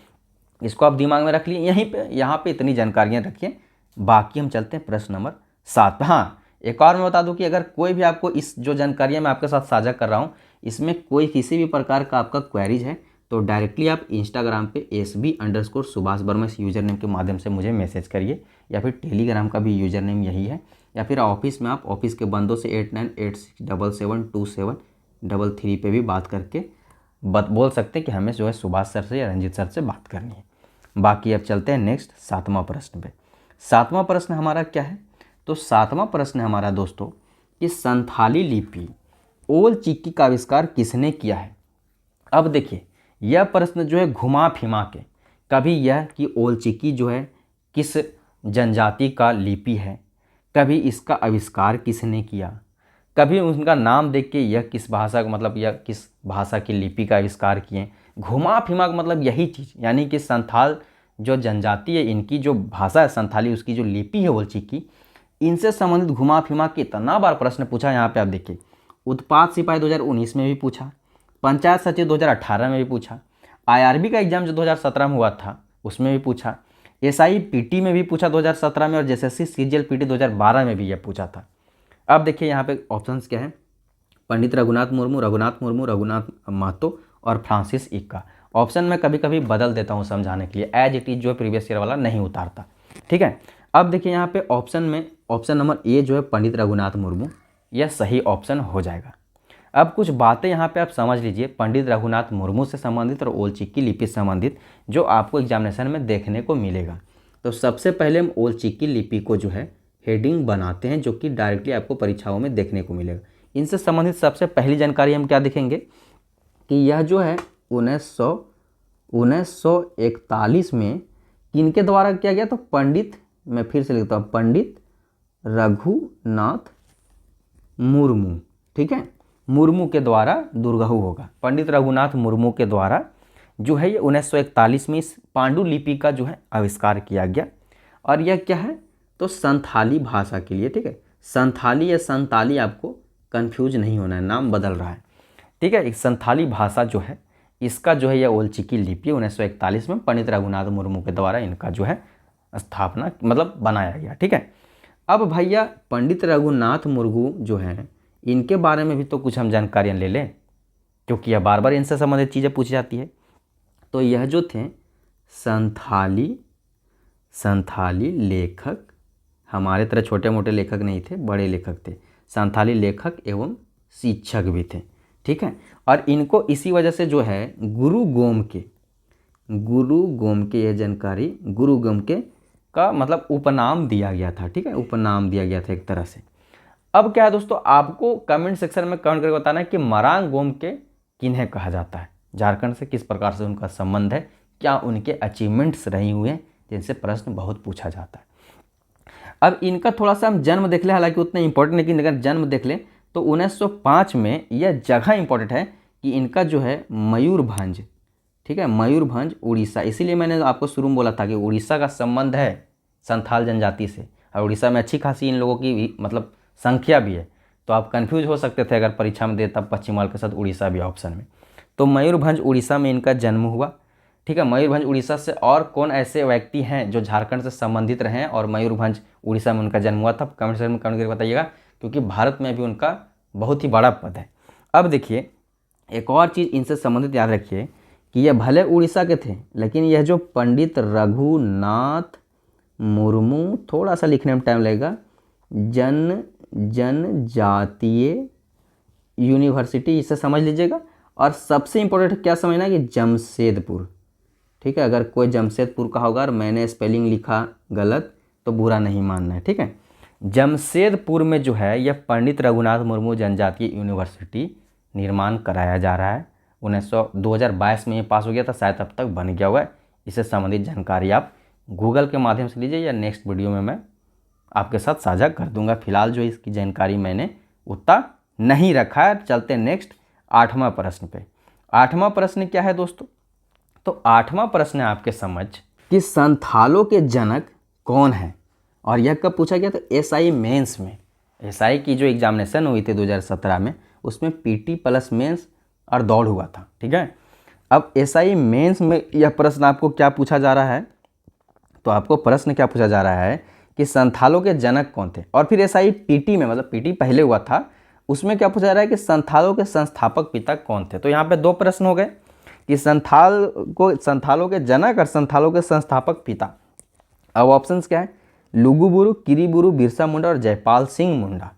इसको आप दिमाग में रख लिए, यहाँ पे इतनी जानकारियाँ रखिए। बाकी हम चलते हैं प्रश्न नंबर 7। हाँ, एक और मैं बता दूं कि अगर कोई भी आपको इस जो जानकारियाँ मैं आपके साथ साझा कर रहा हूँ इसमें कोई किसी भी प्रकार का आपका क्वेरीज है तो डायरेक्टली आप इंस्टाग्राम पे SB_सुभाष वर्मा इस यूज़र नेम के माध्यम से मुझे मैसेज करिए, या फिर टेलीग्राम का भी यूज़र नेम यही है, या फिर ऑफिस में आप ऑफिस के बंदों से 8986772733 पे भी बात करके बोल सकते हैं कि हमें जो है सुभाष सर से या रंजीत सर से बात करनी है। बाकी अब चलते हैं नेक्स्ट 7वां प्रश्न पे। 7वां प्रश्न हमारा क्या है? तो 7वां प्रश्न है हमारा दोस्तों कि संथाली लिपि ओल चिकी का आविष्कार किसने किया है? अब देखिए, यह प्रश्न जो है घुमा फिमा के, कभी यह कि ओल चिकी जो है किस जनजाति का लिपि है, कभी इसका आविष्कार किसने किया, कभी उनका नाम देख के यह किस भाषा का मतलब यह किस भाषा की लिपि का आविष्कार किए। घुमा फिमा का मतलब यही चीज़, यानी कि संथाल जो जनजाति है इनकी जो भाषा है संथाली, उसकी जो लिपि है ओल चिकी, इनसे संबंधित घुमा फिमा के इतना बार प्रश्न पूछा। यहाँ पे आप देखिए, उत्पाद सिपाही 2019 में भी पूछा, पंचायत सचिव 2018 में भी पूछा, IRB का एग्जाम जो 2017 में हुआ था उसमें भी पूछा, SIPT में भी पूछा 2017 में, और JSSC CGL PT 2012 में भी यह पूछा था। अब देखिए यहाँ पे ऑप्शंस क्या है, पंडित रघुनाथ मुर्मू, रघुनाथ महतो और फ्रांसिस इक्का। ऑप्शन में कभी कभी बदल देता हूँ समझाने के लिए, एज इट इज जो प्रीवियस ईयर वाला नहीं उतारता, ठीक है। अब देखिए यहाँ पे ऑप्शन में ऑप्शन नंबर ए जो है पंडित रघुनाथ मुर्मू, यह सही ऑप्शन हो जाएगा। अब कुछ बातें यहाँ पे आप समझ लीजिए पंडित रघुनाथ मुर्मू से संबंधित और ओल चिकी लिपि से संबंधित जो आपको एग्जामिनेशन में देखने को मिलेगा। तो सबसे पहले हम ओल चिकी लिपि को जो है हेडिंग बनाते हैं, जो कि डायरेक्टली आपको परीक्षाओं में देखने को मिलेगा। इनसे संबंधित सबसे पहली जानकारी हम क्या देखेंगे कि यह जो है 1941 में किनके द्वारा किया गया? तो पंडित, मैं फिर से लिखता हूँ, पंडित रघुनाथ मुर्मू, ठीक है, मुर्मू के द्वारा, दुर्गहु होगा, पंडित रघुनाथ मुर्मू के द्वारा जो है ये 1941 में इस पांडुलिपि का जो है आविष्कार किया गया। और यह क्या है? तो संथाली भाषा के लिए, ठीक है। संथाली या संताली आपको कंफ्यूज नहीं होना है, नाम बदल रहा है, ठीक है। एक संथाली भाषा जो है इसका जो है यह ओल चिकी लिपि 1941 में पंडित रघुनाथ मुर्मू के द्वारा इनका जो है स्थापना मतलब बनाया गया, ठीक है। अब भैया पंडित रघुनाथ मुर्मू जो हैं इनके बारे में भी तो कुछ हम जानकारियाँ ले लें, क्योंकि यह बार बार इनसे संबंधित चीज़ें पूछी जाती है। तो यह जो थे संथाली लेखक, हमारे तरह छोटे मोटे लेखक नहीं थे, बड़े लेखक थे, संथाली लेखक एवं शिक्षक भी थे, ठीक है। और इनको इसी वजह से जो है गुरु गोमके यह जानकारी गुरु गोमके का मतलब उपनाम दिया गया था, ठीक है, उपनाम दिया गया था एक तरह से। अब क्या है दोस्तों, आपको कमेंट सेक्शन में कमेंट करके बताना है कि मरांग गोमके किन्हें कहा जाता है, झारखंड से किस प्रकार से उनका संबंध है, क्या उनके अचीवमेंट्स रही हुए हैं, जिनसे प्रश्न बहुत पूछा जाता है। अब इनका थोड़ा सा हम जन्म देख लें, हालांकि उतना इंपॉर्टेंट नहीं, अगर जन्म देख लें तो 1905 में यह जगह इंपॉर्टेंट है कि इनका जो है मयूरभंज, ठीक है, मयूरभंज उड़ीसा, इसीलिए मैंने आपको शुरू में बोला था कि उड़ीसा का संबंध है संथाल जनजाति से, और उड़ीसा में अच्छी खासी इन लोगों की मतलब संख्या भी है, तो आप कंफ्यूज हो सकते थे अगर परीक्षा में देता पश्चिम बंगाल के साथ उड़ीसा भी ऑप्शन में। तो मयूरभंज उड़ीसा में इनका जन्म हुआ, ठीक है। मयूरभंज उड़ीसा से और कौन ऐसे व्यक्ति हैं जो झारखंड से संबंधित रहे हैं और मयूरभंज उड़ीसा में उनका जन्म हुआ था, कमेंट सेक्शन में कमेंट करके बताइएगा, क्योंकि भारत में भी उनका बहुत ही बड़ा पद है। अब देखिए एक और चीज़ इनसे संबंधित याद रखिए कि यह भले उड़ीसा के थे, लेकिन यह जो पंडित रघुनाथ मुर्मू, थोड़ा सा लिखने में टाइम लगेगा, जनजातीय यूनिवर्सिटी, इसे समझ लीजिएगा। और सबसे इम्पोर्टेंट क्या समझना है कि जमशेदपुर, ठीक है, अगर कोई जमशेदपुर का होगा और मैंने स्पेलिंग लिखा गलत तो बुरा नहीं मानना है, ठीक है। जमशेदपुर में जो है यह पंडित रघुनाथ मुर्मू जनजातीय यूनिवर्सिटी निर्माण कराया जा रहा है। 2022 में ये पास हो गया था, शायद अब तक बन गया हुआ है। इससे संबंधित जानकारी आप गूगल के माध्यम से लीजिए, या नेक्स्ट वीडियो में मैं आपके साथ साझा कर दूंगा। फिलहाल जो इसकी जानकारी मैंने उतना नहीं रखा है। चलते नेक्स्ट 8वां प्रश्न पे। 8वां प्रश्न क्या है दोस्तों? तो 8वां प्रश्न है आपके समझ कि संथालों के जनक कौन है, और यह कब पूछा गया? तो एसआई मेंस में, एसआई की जो एग्जामिनेशन हुई थी 2017 में, उसमें पीटी प्लस मेंस और दौड़ हुआ था। ठीक है, अब एसआई मेंस में यह प्रश्न आपको क्या पूछा जा रहा है? तो आपको प्रश्न क्या पूछा जा रहा है कि संथालों के जनक कौन थे, और फिर एसआई पीटी में, मतलब पीटी पहले हुआ था, उसमें क्या पूछा जा रहा है कि संथालों के संस्थापक पिता कौन थे। तो यहाँ पे 2 प्रश्न हो गए कि संथालों के जनक और संथालों के संस्थापक पिता। अब ऑप्शंस क्या है? लुगुबुरु, किरीबुरु, बिरसा मुंडा और जयपाल सिंह मुंडा।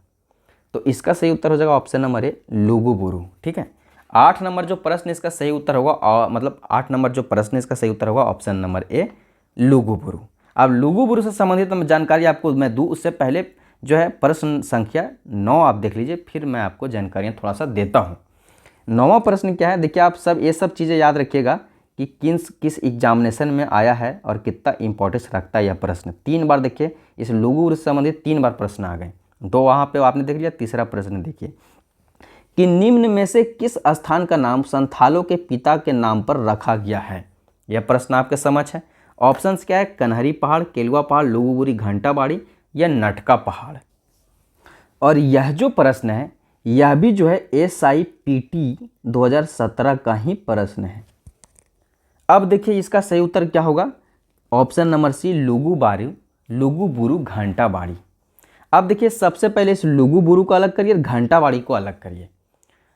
तो इसका सही उत्तर हो जाएगा ऑप्शन नंबर ए, लुगुबुरु। ठीक है, 8 नंबर जो प्रश्न इसका सही उत्तर होगा, मतलब 8 नंबर जो प्रश्न इसका सही उत्तर होगा ऑप्शन नंबर ए, लुगुबुरु। अब लुगुबुरु से संबंधित जानकारी आपको मैं दूँ उससे पहले जो है प्रश्न संख्या 9 आप देख लीजिए, फिर मैं आपको जानकारियाँ थोड़ा सा देता हूँ। 9वां प्रश्न क्या है? देखिए, आप सब ये सब चीज़ें याद रखिएगा कि किस एग्जामिनेशन में आया है और कितना इंपॉर्टेंस रखता है यह प्रश्न। 3 बार देखिए इस लुगुबुरु से संबंधित 3 बार प्रश्न आ गए। 2 वहाँ पे आपने देख लिया, तीसरा प्रश्न देखिए कि निम्न में से किस स्थान का नाम संथालों के पिता के नाम पर रखा गया है? यह प्रश्न आपके समझ है। ऑप्शंस क्या है? कन्हरी पहाड़, केलुआ पहाड़, लुगुबुरी घंटा बाड़ी या नटका पहाड़। और यह जो प्रश्न है यह भी जो है SIPT 2017 का ही प्रश्न है। अब देखिए इसका सही उत्तर क्या होगा? ऑप्शन नंबर सी, लुगुबुरु घंटा बाड़ी। अब देखिए सबसे पहले इस लुगुबुरु को अलग करिए, घंटा बाड़ी को अलग करिए।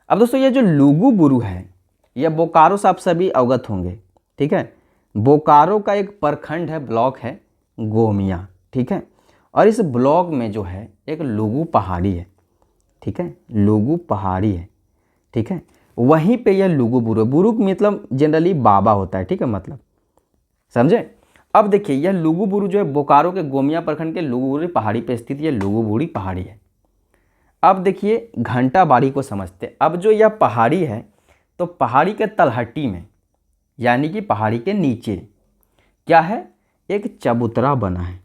अब दोस्तों ये जो लुगुबुरु है यह बोकारो से आप सभी अवगत होंगे। ठीक है, बोकारो का एक प्रखंड है, ब्लॉक है गोमिया। ठीक है, और इस ब्लॉक में जो है एक लुगु पहाड़ी है। ठीक है, लुगु पहाड़ी है। ठीक है, वहीं पे यह लुगुबुरु, बुरु मतलब जनरली बाबा होता है। ठीक है, मतलब समझे। अब देखिए यह लुगुबुरु जो है बोकारो के गोमिया प्रखंड के लुगुबुरी पहाड़ी पे स्थित यह लुगुबुरी पहाड़ी है। अब देखिए घंटा बाड़ी को समझते। अब जो यह पहाड़ी है तो पहाड़ी के तलहटी में, यानी कि पहाड़ी के नीचे क्या है? एक चबूतरा बना है।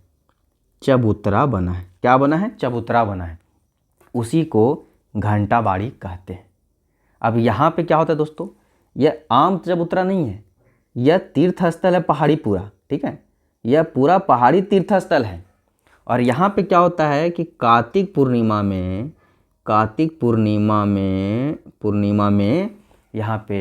चबूतरा बना है। क्या बना है? चबूतरा बना है। उसी को घंटा बाड़ी कहते हैं। अब यहाँ पे क्या होता है दोस्तों? यह आम चबूतरा नहीं है, यह तीर्थ स्थल है पहाड़ी पूरा। ठीक है, यह पूरा पहाड़ी तीर्थ स्थल है। और यहाँ पे क्या होता है कि कार्तिक पूर्णिमा में यहाँ पे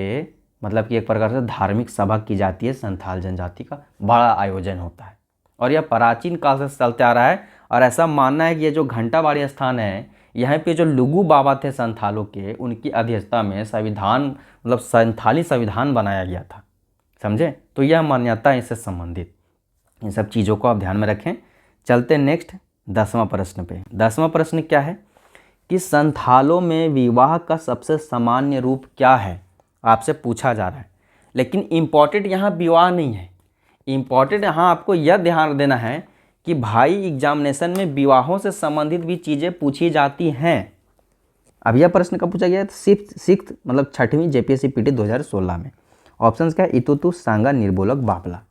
मतलब कि एक प्रकार से धार्मिक सभा की जाती है। संथाल जनजाति का बड़ा आयोजन होता है और यह प्राचीन काल से चलते आ रहा है। और ऐसा मानना है कि ये जो घंटा बाड़ी स्थान है, यहाँ पे जो लुगु बाबा थे संथालों के, उनकी अध्यक्षता में संविधान, मतलब संथाली संविधान बनाया गया था। समझे? तो यह मान्यता है इससे संबंधित। इन सब चीज़ों को आप ध्यान में रखें। चलते नेक्स्ट 10वां प्रश्न पे। 10वां प्रश्न क्या है कि संथालों में विवाह का सबसे सामान्य रूप क्या है? आपसे पूछा जा रहा है। लेकिन इम्पॉर्टेंट यहाँ विवाह नहीं है, इम्पॉर्टेंट यहाँ आपको यह ध्यान देना है कि भाई एग्जामिनेशन में विवाहों से संबंधित भी चीज़ें पूछी जाती हैं। अब यह प्रश्न कब पूछा गया है? सिक्स्थ मतलब 6वीं JPSC PT 2016 में। ऑप्शंस क्या है? इतुतु, सांगा, निर्बोलक, बापला।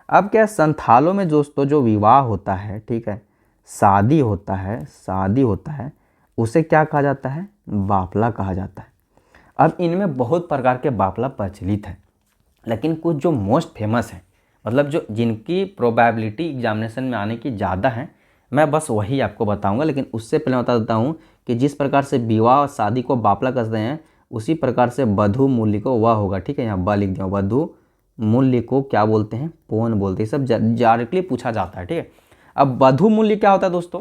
अब क्या है, संथालों में दोस्तों जो विवाह होता है, ठीक है, शादी होता है, उसे क्या कहा जाता है? बापला कहा जाता है। अब इनमें बहुत प्रकार के बापला प्रचलित है, लेकिन कुछ जो मोस्ट फेमस है, मतलब जो जिनकी प्रोबेबिलिटी एग्जामिनेशन में आने की ज़्यादा है, मैं बस वही आपको बताऊंगा। लेकिन उससे पहले बता देता हूँ कि जिस प्रकार से विवाह और शादी को बापला कहते हैं, उसी प्रकार से वधु मूल्य को वह होगा। ठीक है, यहाँ ब लिख दिया। वधु मूल्य को क्या बोलते हैं? पौन बोलते हैं। सब डायरेक्टली पूछा जाता है। ठीक है, अब वधु मूल्य क्या होता है दोस्तों?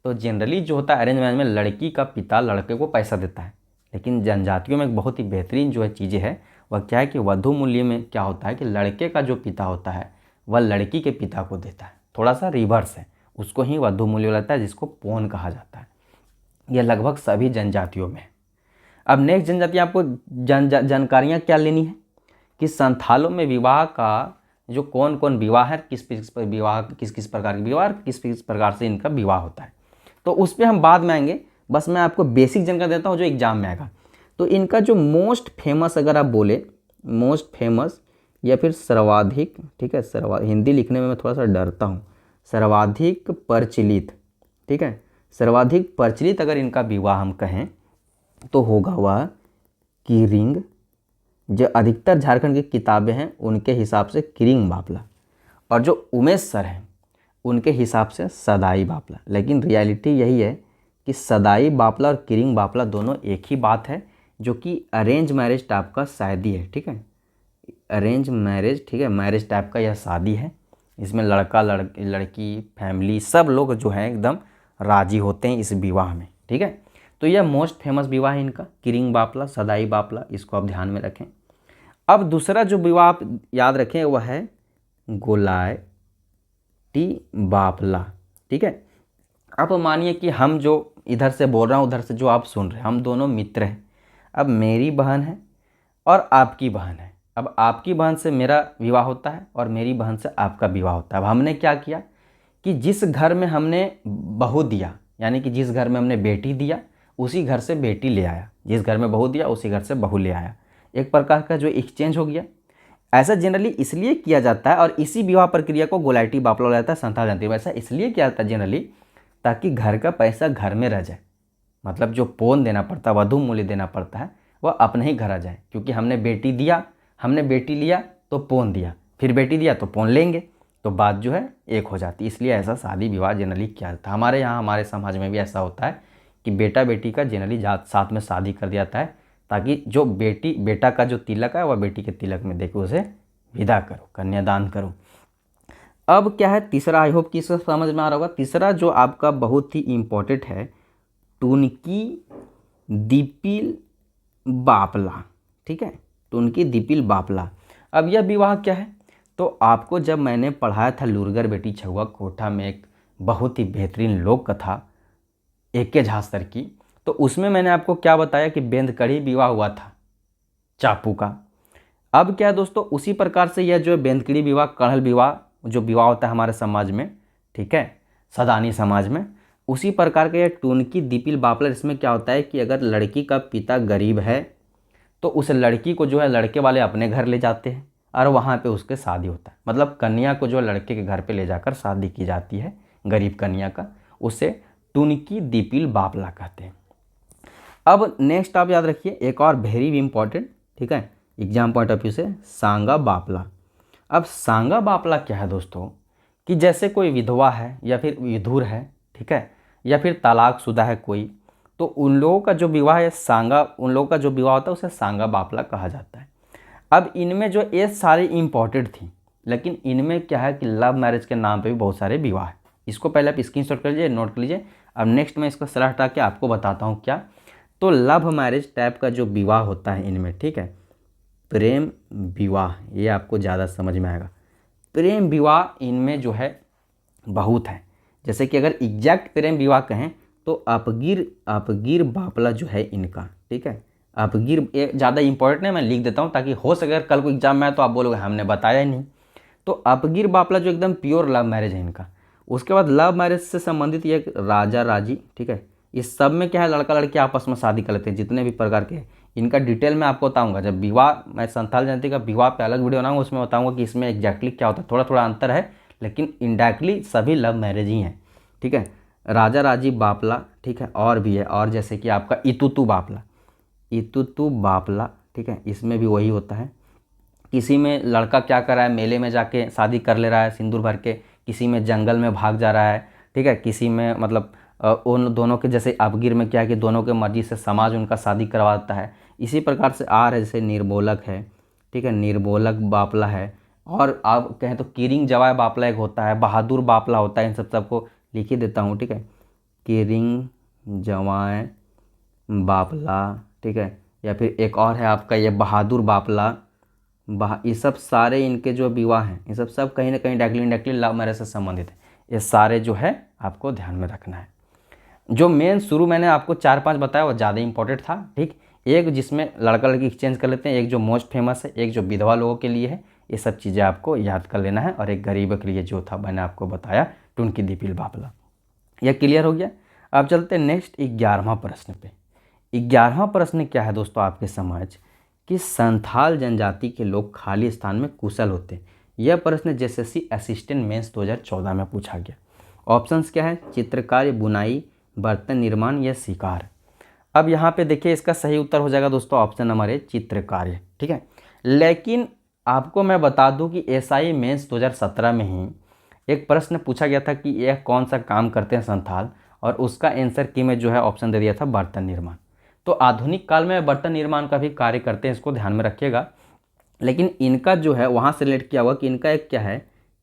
तो जनरली जो होता है अरेंज मैरिज में लड़की का पिता लड़के को पैसा देता है, लेकिन जनजातियों में एक बहुत ही बेहतरीन जो है चीज़ें है, वह क्या है कि वधु मूल्य में क्या होता है कि लड़के का जो पिता होता है वह लड़की के पिता को देता है। थोड़ा सा रिवर्स है, उसको ही वधु मूल्य लगता है, जिसको पौन कहा जाता है। यह लगभग सभी जनजातियों में है। अब नेक्स्ट जनजाति आपको जानकारियाँ क्या लेनी है कि संथालों में विवाह का जो कौन कौन विवाह है, किस किस प्रकार के विवाह, किस प्रकार से इनका विवाह होता है, तो उस पर हम बाद में आएंगे। बस मैं आपको बेसिक जानकारी देता हूँ जो एग्जाम में आएगा। तो इनका जो मोस्ट फेमस, अगर आप बोले मोस्ट फेमस या फिर सर्वाधिक, ठीक है, हिंदी लिखने में मैं थोड़ा सा डरता हूँ, सर्वाधिक प्रचलित, ठीक है, सर्वाधिक प्रचलित अगर इनका विवाह हम कहें तो होगा वह कीरिंग जो अधिकतर झारखंड की किताबें हैं उनके हिसाब से किरिंग बापला, और जो उमेश सर हैं उनके हिसाब से सदाई बापला। लेकिन रियलिटी यही है कि सदाई बापला और किरिंग बापला दोनों एक ही बात है, जो कि अरेंज मैरिज टाइप का शादी है। ठीक है, अरेंज मैरिज, ठीक है, मैरिज टाइप का यह शादी है। इसमें लड़का लड़की फैमिली सब लोग जो है एकदम राजी होते हैं इस विवाह में। ठीक है, तो यह मोस्ट फेमस विवाह है इनका, किरिंग बापला सदाई बापला, इसको आप ध्यान में रखें। अब दूसरा जो विवाह आप याद रखें वह है गोलाटी बापला। ठीक है, अब मानिए कि हम जो इधर से बोल रहा हूँ उधर से जो आप सुन रहे हैं, हम दोनों मित्र हैं। अब मेरी बहन है और आपकी बहन है। अब आपकी बहन से मेरा विवाह होता है और मेरी बहन से आपका विवाह होता है। अब हमने क्या किया कि जिस घर में हमने बहू दिया, यानी कि जिस घर में हमने बेटी दिया उसी घर से बेटी ले आया, जिस घर में बहू दिया उसी घर से बहू ले आया। एक प्रकार का जो एक्सचेंज हो गया। ऐसा जनरली इसलिए किया जाता है और इसी विवाह प्रक्रिया को गोलाटी बापला बोला जाता है, संथाल जनती में। ऐसा इसलिए किया जाता है जनरली ताकि घर का पैसा घर में रह जाए, मतलब जो पोन देना पड़ता है, वधू मूल्य देना पड़ता है, वह अपने ही घर आ जाए। क्योंकि हमने बेटी दिया, हमने बेटी लिया तो पोन दिया, फिर बेटी दिया तो पोन लेंगे, तो बात जो है एक हो जाती है। इसलिए ऐसा शादी विवाह जनरली किया जाता है। हमारे यहाँ हमारे समाज में भी ऐसा होता है कि बेटा बेटी का जनरली साथ में शादी कर दिया जाता है, ताकि जो बेटा का जो तिलक है वह बेटी के तिलक में देके उसे विदा करो, कन्यादान करो। अब क्या है तीसरा, आई होप कि इसको समझ में आ रहा होगा। तीसरा जो आपका बहुत ही इम्पोर्टेंट है, टुनकी दीपिल बापला। ठीक है, टुनकी दीपिल बापला। अब यह विवाह क्या है, तो आपको जब मैंने पढ़ाया था लुरगर बेटी छुआ कोठा में एक बहुत ही बेहतरीन लोक कथा AK झा सर की, तो उसमें मैंने आपको क्या बताया कि बेंदकड़ी विवाह हुआ था चापू का। अब क्या है दोस्तों, उसी प्रकार से यह जो है बेंदकड़ी विवाह, कड़हल विवाह जो विवाह होता है हमारे समाज में, ठीक है, सदानी समाज में, उसी प्रकार का यह टुनकी दीपिल बापला। इसमें क्या होता है कि अगर लड़की का पिता गरीब है तो उस लड़की को जो है लड़के वाले अपने घर ले जाते हैं और वहाँ पे उसके शादी होता है। मतलब कन्या को जो लड़के के घर पे ले जाकर शादी की जाती है, गरीब कन्या का, उसे टुनकी दीपिल बापला कहते हैं। अब नेक्स्ट आप याद रखिए एक और वेरी इंपॉर्टेंट, ठीक है, एग्जाम पॉइंट ऑफ व्यू से, सांगा बापला। अब सांगा बापला क्या है दोस्तों, कि जैसे कोई विधवा है या फिर विधुर है, ठीक है, या फिर तलाकशुदा है कोई, तो उन लोगों का जो विवाह है सांगा, उन लोगों का जो विवाह होता है उसे सांगा बापला कहा जाता है। अब इनमें जो ये सारी इंपॉर्टेंट थी, लेकिन इनमें क्या है कि लव मैरिज के नाम पे भी बहुत सारे विवाह है। इसको पहले आप स्क्रीनशॉट कर लीजिए, नोट कर लीजिए। अब नेक्स्ट मैं इसका सलाह हटा के आपको बताता हूँ क्या। तो लव मैरिज टाइप का जो विवाह होता है इनमें, ठीक है, प्रेम विवाह, ये आपको ज़्यादा समझ में आएगा। प्रेम विवाह इनमें जो है बहुत है। जैसे कि अगर एग्जैक्ट प्रेम विवाह कहें तो अपगीर बापला जो है इनका, ठीक है, अपगीर, ये ज़्यादा इंपॉर्टेंट है, मैं लिख देता हूँ ताकि हो सके अगर कल को एग्जाम में आए तो आप बोलोगे हमने बताया ही नहीं। तो अपगीर बापला जो एकदम प्योर लव मैरिज है इनका। उसके बाद लव मैरिज से संबंधित ये राजा राजी, ठीक है, इस सब में क्या है लड़का लड़की आपस में शादी कर लेते हैं, जितने भी प्रकार के। इनका डिटेल में आपको बताऊंगा जब विवाह, मैं संथाल जनती का विवाह पे अलग वीडियो बनाऊंगा, उसमें बताऊंगा कि इसमें एग्जैक्टली क्या होता है। थोड़ा थोड़ा अंतर है लेकिन इनडायरेक्टली सभी लव मैरिज ही हैं, ठीक है। राजा राजी बापला, ठीक है, और भी है, और जैसे कि आपका इतुतु बापला, ठीक है, इसमें भी वही होता है। किसी में लड़का क्या कर रहा है, मेले में जाके शादी कर ले रहा है सिंदूर भर के, किसी में जंगल में भाग जा रहा है, ठीक है, किसी में मतलब उन दोनों के, जैसे अपगीर में क्या है कि दोनों के मर्जी से समाज उनका शादी करवाता है। इसी प्रकार से आ रहा है, जैसे निर्बोलक है, ठीक है, निर्बोलक बापला है, और आप कहें तो किरिंग जवाय बापला एक होता है, बहादुर बापला होता है। इन सबको लिख ही देता हूँ, ठीक है, किरिंग जवाय बापला, ठीक है, या फिर एक और है आपका ये बहादुर बापला। ये सब सारे इनके जो विवाह हैं, ये सब कहीं ना कहीं डायरेक्टली लव मैरिज से संबंधित है। ये सारे जो है आपको ध्यान में रखना है। जो मेन शुरू मैंने आपको 4-5 बताया वो ज़्यादा इंपॉर्टेंट था, ठीक। एक जिसमें लड़का लड़की एक्सचेंज कर लेते हैं, एक जो मोस्ट फेमस है, एक जो विधवा लोगों के लिए है। ये सब चीज़ें आपको याद कर लेना है, और एक गरीब के लिए जो था मैंने आपको बताया टुनकी दीपिल बापला। यह क्लियर हो गया। अब चलते हैं नेक्स्ट 11वां प्रश्न पे। 11वां प्रश्न क्या है दोस्तों आपके समझ, कि संथाल जनजाति के लोग खाली स्थान में कुशल होते हैं। यह प्रश्न JSSC असिस्टेंट मेंस 2014 में पूछा गया। ऑप्शंस क्या है, चित्रकारी, बुनाई, बर्तन निर्माण या शिकार। अब यहाँ पे देखिए इसका सही उत्तर हो जाएगा दोस्तों ऑप्शन नंबर ए, चित्रकार्य, ठीक है। लेकिन आपको मैं बता दूं कि एसआई मेंस 2017 में ही एक प्रश्न पूछा गया था कि यह कौन सा काम करते हैं संथाल, और उसका आंसर की में जो है ऑप्शन दे दिया था बर्तन निर्माण। तो आधुनिक काल में बर्तन निर्माण का भी कार्य करते हैं, इसको ध्यान में रखिएगा। लेकिन इनका जो है वहाँ से रिलेट किया हुआ कि इनका एक क्या है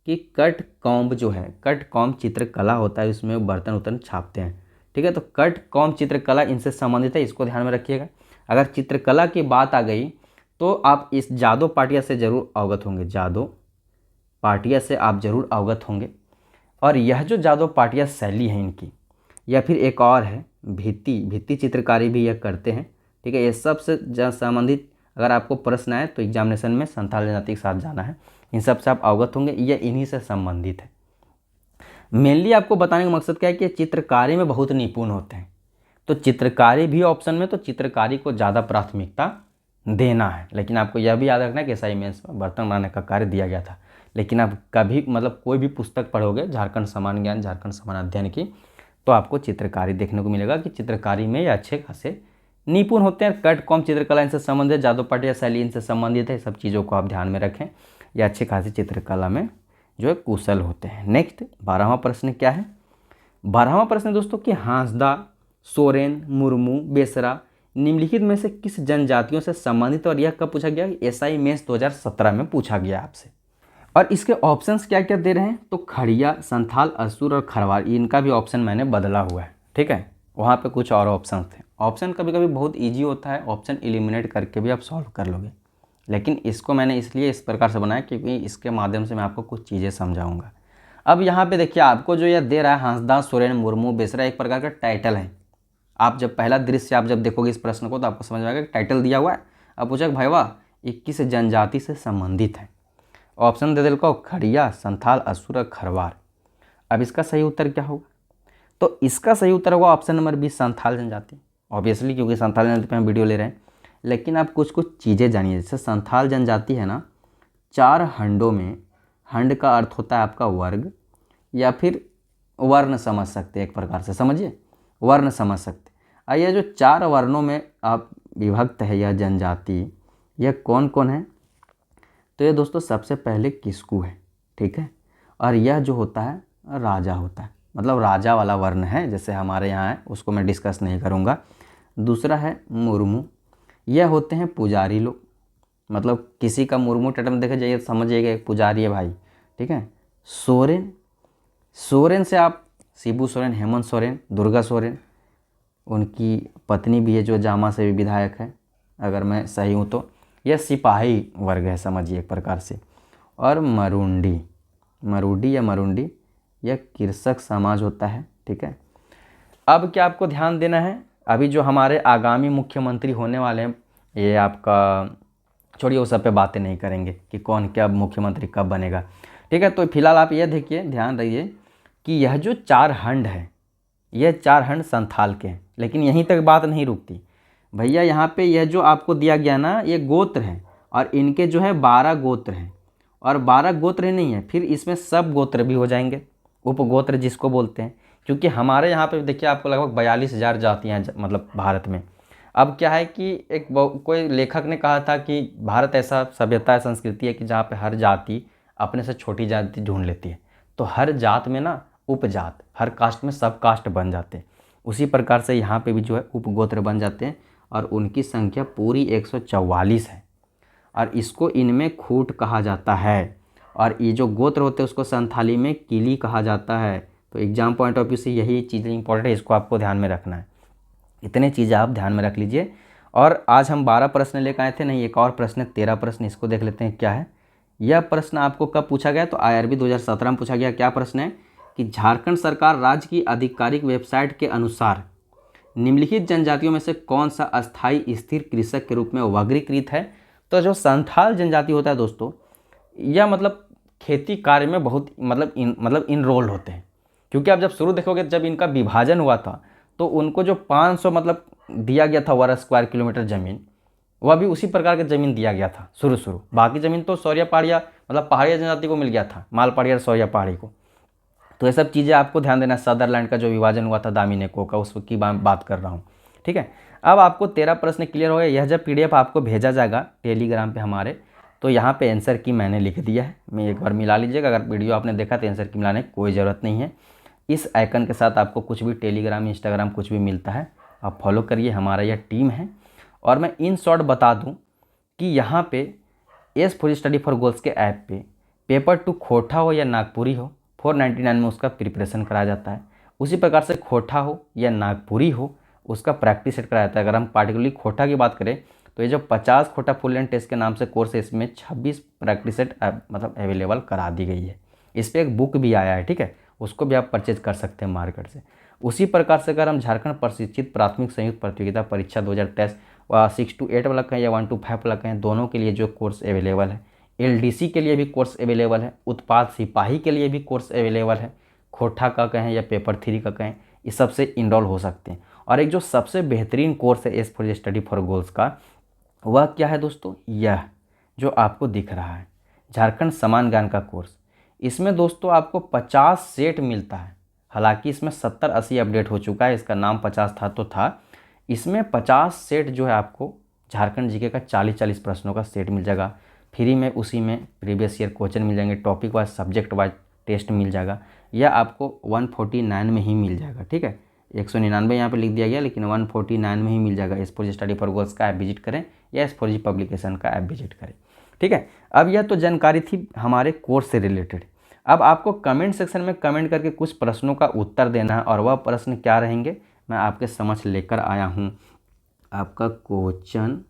कि कट कॉम्ब जो है, कट कॉम्ब चित्रकला होता है, उसमें बर्तन उर्तन छापते हैं। ठीक है, तो कट कॉम्ब चित्रकला इनसे संबंधित है, इसको ध्यान में रखिएगा। अगर चित्रकला की बात आ गई तो आप इस जादव पाटिया से जरूर अवगत होंगे, जादव पाटिया से आप जरूर अवगत होंगे। और यह जो जादव पाटिया शैली है इनकी, या फिर एक और है भित्ति, भित्ति चित्रकारी भी यह करते हैं। ठीक है, ये सब से संबंधित अगर आपको प्रश्न आए तो एग्जामिनेशन में संथाल जनजाति के साथ जाना है, इन सब से आप अवगत होंगे, ये इन्हीं से संबंधित है। मेनली आपको बताने का मकसद क्या है कि चित्रकारी में बहुत निपुण होते हैं, तो चित्रकारी भी ऑप्शन में, तो चित्रकारी को ज़्यादा प्राथमिकता देना है। लेकिन आपको यह भी याद रखना है कि एसआई मेंस में बर्तन बनाने का कार्य दिया गया था। लेकिन आप कभी मतलब कोई भी पुस्तक पढ़ोगे झारखंड समान ज्ञान, झारखंड समान अध्ययन की, तो आपको चित्रकारी देखने को मिलेगा कि चित्रकारी में ये अच्छे खासे निपुण होते हैं। कट कॉम चित्रकला इनसे संबंधित, जादव पाटिया शैली इनसे संबंधित है। सब चीज़ों को आप ध्यान में रखें, ये अच्छे खासी चित्रकला में जो है कुशल होते हैं। नेक्स्ट 12वां प्रश्न क्या है? 12वां प्रश्न दोस्तों कि हांसदा, सोरेन, मुर्मू, बेसरा निम्नलिखित में से किस जनजातियों से संबंधित, और यह कब पूछा गया? एसआई मेंस 2017 में पूछा गया आपसे। और इसके ऑप्शंस क्या क्या दे रहे हैं? तो खड़िया, संथाल, असुर और खरवार, इनका भी ऑप्शन मैंने बदला हुआ है। ठीक है, वहाँ पे कुछ और ऑप्शन थे। ऑप्शन कभी कभी बहुत ईजी होता है, ऑप्शन एलिमिनेट करके भी आप सॉल्व कर लोगे, लेकिन इसको मैंने इसलिए इस प्रकार से बनाया क्योंकि इसके माध्यम से मैं आपको कुछ चीज़ें समझाऊंगा। अब यहाँ पे देखिए आपको जो यह दे रहा है हांसदा, सोरेन, मुर्मू, बेसरा, एक प्रकार का टाइटल है। आप जब पहला दृश्य आप जब देखोगे इस प्रश्न को तो आपको समझ में आएगा कि टाइटल दिया हुआ है। अब पूछा भाई वाह ये किस जनजाति से संबंधित है? ऑप्शन दे दिलको खड़िया, संथाल, असुर और खरवार। अब इसका सही उत्तर क्या होगा? तो इसका सही उत्तर होगा ऑप्शन नंबर 20 संथाल जनजाति। ऑब्वियसली क्योंकि संथाल जनजाति पे हम वीडियो ले रहे हैं। लेकिन आप कुछ कुछ चीज़ें जानिए, जैसे संथाल जनजाति है ना, 4 हंडों में, हंड का अर्थ होता है आपका वर्ग या फिर वर्ण समझ सकते हैं, एक प्रकार से समझिए वर्ण समझ सकते। और यह जो 4 वर्णों में आप विभक्त है यह जनजाति, यह कौन कौन है? तो ये दोस्तों सबसे पहले किस्कू है। ठीक है, और यह जो होता है राजा होता है, मतलब राजा वाला वर्ण है, जैसे हमारे यहाँ है, उसको मैं डिस्कस नहीं करूँगा। दूसरा है मुर्मू, यह होते हैं पुजारी लोग, मतलब किसी का मुर्मू टटम देखा जाइए समझिएगा एक पुजारी है भाई। ठीक है, सोरेन, सोरेन से आप शिबू सोरेन, हेमंत सोरेन, दुर्गा सोरेन, उनकी पत्नी भी है जो जामा से भी विधायक है अगर मैं सही हूँ तो। यह सिपाही वर्ग है समझिए एक प्रकार से। और मरुंडी, मरुडी या मरुंडी, यह कृषक समाज होता है। ठीक है, अब क्या आपको ध्यान देना है, अभी जो हमारे आगामी मुख्यमंत्री होने वाले हैं, ये आपका छोड़िए वो सब पे बातें नहीं करेंगे कि कौन क्या मुख्यमंत्री कब बनेगा। ठीक है, तो फिलहाल आप ये देखिए, ध्यान रहिए कि यह जो 4 हंड है, यह 4 हंड संथाल के हैं। लेकिन यहीं तक बात नहीं रुकती भैया, यहाँ पे यह जो आपको दिया गया ना, ये गोत्र है, और इनके जो है 12 गोत्र हैं। और 12 गोत्र ही नहीं है, फिर इसमें सब गोत्र भी हो जाएंगे, उपगोत्र जिसको बोलते हैं। क्योंकि हमारे यहाँ पे देखिए आपको लगभग 42,000 जातियाँ हैं मतलब भारत में। अब क्या है कि एक कोई लेखक ने कहा था कि भारत ऐसा सभ्यता है, संस्कृति है कि जहाँ पे हर जाति अपने से छोटी जाति ढूंढ लेती है। तो हर जात में ना उपजात, हर कास्ट में सब कास्ट बन जाते हैं। उसी प्रकार से यहाँ पे भी जो है उपगोत्र बन जाते हैं, और उनकी संख्या पूरी 144 है। और इसको इनमें खूट कहा जाता है, और ये जो गोत्र होते हैं उसको संथाली में किली कहा जाता है। तो एग्जाम पॉइंट ऑफ व्यू से यही चीज़ें इंपॉर्टेंट है, इसको आपको ध्यान में रखना है। इतने चीज़ें आप ध्यान में रख लीजिए। और आज हम 12 प्रश्न लेकर आए थे, नहीं एक और प्रश्न 13 प्रश्न, इसको देख लेते हैं क्या है। यह प्रश्न आपको कब पूछा गया? तो IRB 2017 में पूछा गया। क्या प्रश्न है कि झारखंड सरकार राज्य की आधिकारिक वेबसाइट के अनुसार निम्नलिखित जनजातियों में से कौन सा अस्थायी स्थिर कृषक के रूप में वर्गीकृत है? तो जो संथाल जनजाति होता है दोस्तों, यह मतलब खेती कार्य में बहुत मतलब इनरोल्ड होते हैं। क्योंकि आप जब शुरू देखोगे, जब इनका विभाजन हुआ था तो उनको जो 500 मतलब दिया गया था वर्ग स्क्वायर किलोमीटर ज़मीन, वह भी उसी प्रकार की ज़मीन दिया गया था शुरू। बाकी ज़मीन तो सौरिया पहाड़िया मतलब पहाड़िया जनजाति को मिल गया था, माल पहाड़िया और सौरिया पहाड़ी को। तो ये सब चीज़ें आपको ध्यान देना। सदरलैंड का जो विभाजन हुआ था दामिनेको का, उसकी बात कर रहा हूँ। ठीक है, अब आपको 13 प्रश्न क्लियर हो गया। यह जब PDF आपको भेजा जाएगा टेलीग्राम पे हमारे, तो यहाँ पे आंसर की मैंने लिख दिया है, मैं एक बार मिला लीजिएगा। अगर वीडियो आपने देखा तो आंसर की मिलाने की कोई ज़रूरत नहीं है। इस आइकन के साथ आपको कुछ भी टेलीग्राम, इंस्टाग्राम कुछ भी मिलता है आप फॉलो करिए, हमारा यह टीम है। और मैं इन शॉर्ट बता दूं कि यहाँ पे S for study for goals के ऐप पे पेपर 2 खोटा हो या नागपुरी हो, 499 में उसका प्रिपरेशन कराया जाता है। उसी प्रकार से खोटा हो या नागपुरी हो उसका प्रैक्टिस सेट कराया जाता है। अगर हम पार्टिकुलरली खोटा की बात करें तो ये जो 50 खोटा फुल लेंथ टेस्ट के नाम से कोर्स है, इसमें 26 प्रैक्टिस सेट मतलब अवेलेबल करा दी गई है। इस पर एक बुक भी आया है, ठीक है, उसको भी आप परचेज कर सकते हैं मार्केट से। उसी प्रकार से अगर हम झारखंड प्रशिक्षित प्राथमिक संयुक्त प्रतियोगिता परीक्षा 2023 6 to 8 वाला कहें या 1 to 5 वाला कहें, दोनों के लिए जो कोर्स अवेलेबल है। एलडीसी के लिए भी कोर्स अवेलेबल है, उत्पाद सिपाही के लिए भी कोर्स अवेलेबल है। खोटा का कहें या पेपर 3 का कहें, इस सबसे इनरोल हो सकते हैं। और एक जो सबसे बेहतरीन कोर्स है S for study for goals का, वह क्या है दोस्तों, यह जो आपको दिख रहा है झारखंड समान ज्ञान का कोर्स। इसमें दोस्तों आपको 50 सेट मिलता है। हालांकि इसमें 70-80 अपडेट हो चुका है, इसका नाम 50 था तो था। इसमें 50 सेट जो है आपको झारखंड जीके का 40-40 प्रश्नों का सेट मिल जाएगा फ्री में। उसी में प्रीवियस ईयर क्वेश्चन मिल जाएंगे, topic wise subject wise test मिल जाएगा। यह आपको 149 में ही मिल जाएगा, ठीक है। 199 यहाँ पे लिख दिया गया, लेकिन 149 में ही मिल जाएगा। S for study for goals का ऐप विजिट करें या एस फॉर जी पब्लिकेशन का ऐप विजिट करें, ठीक है। अब यह तो जानकारी थी हमारे कोर्स से रिलेटेड। अब आपको कमेंट सेक्शन में कमेंट करके कुछ प्रश्नों का उत्तर देना है, और वह प्रश्न क्या रहेंगे मैं आपके समझ लेकर आया हूँ। आपका क्वेश्चन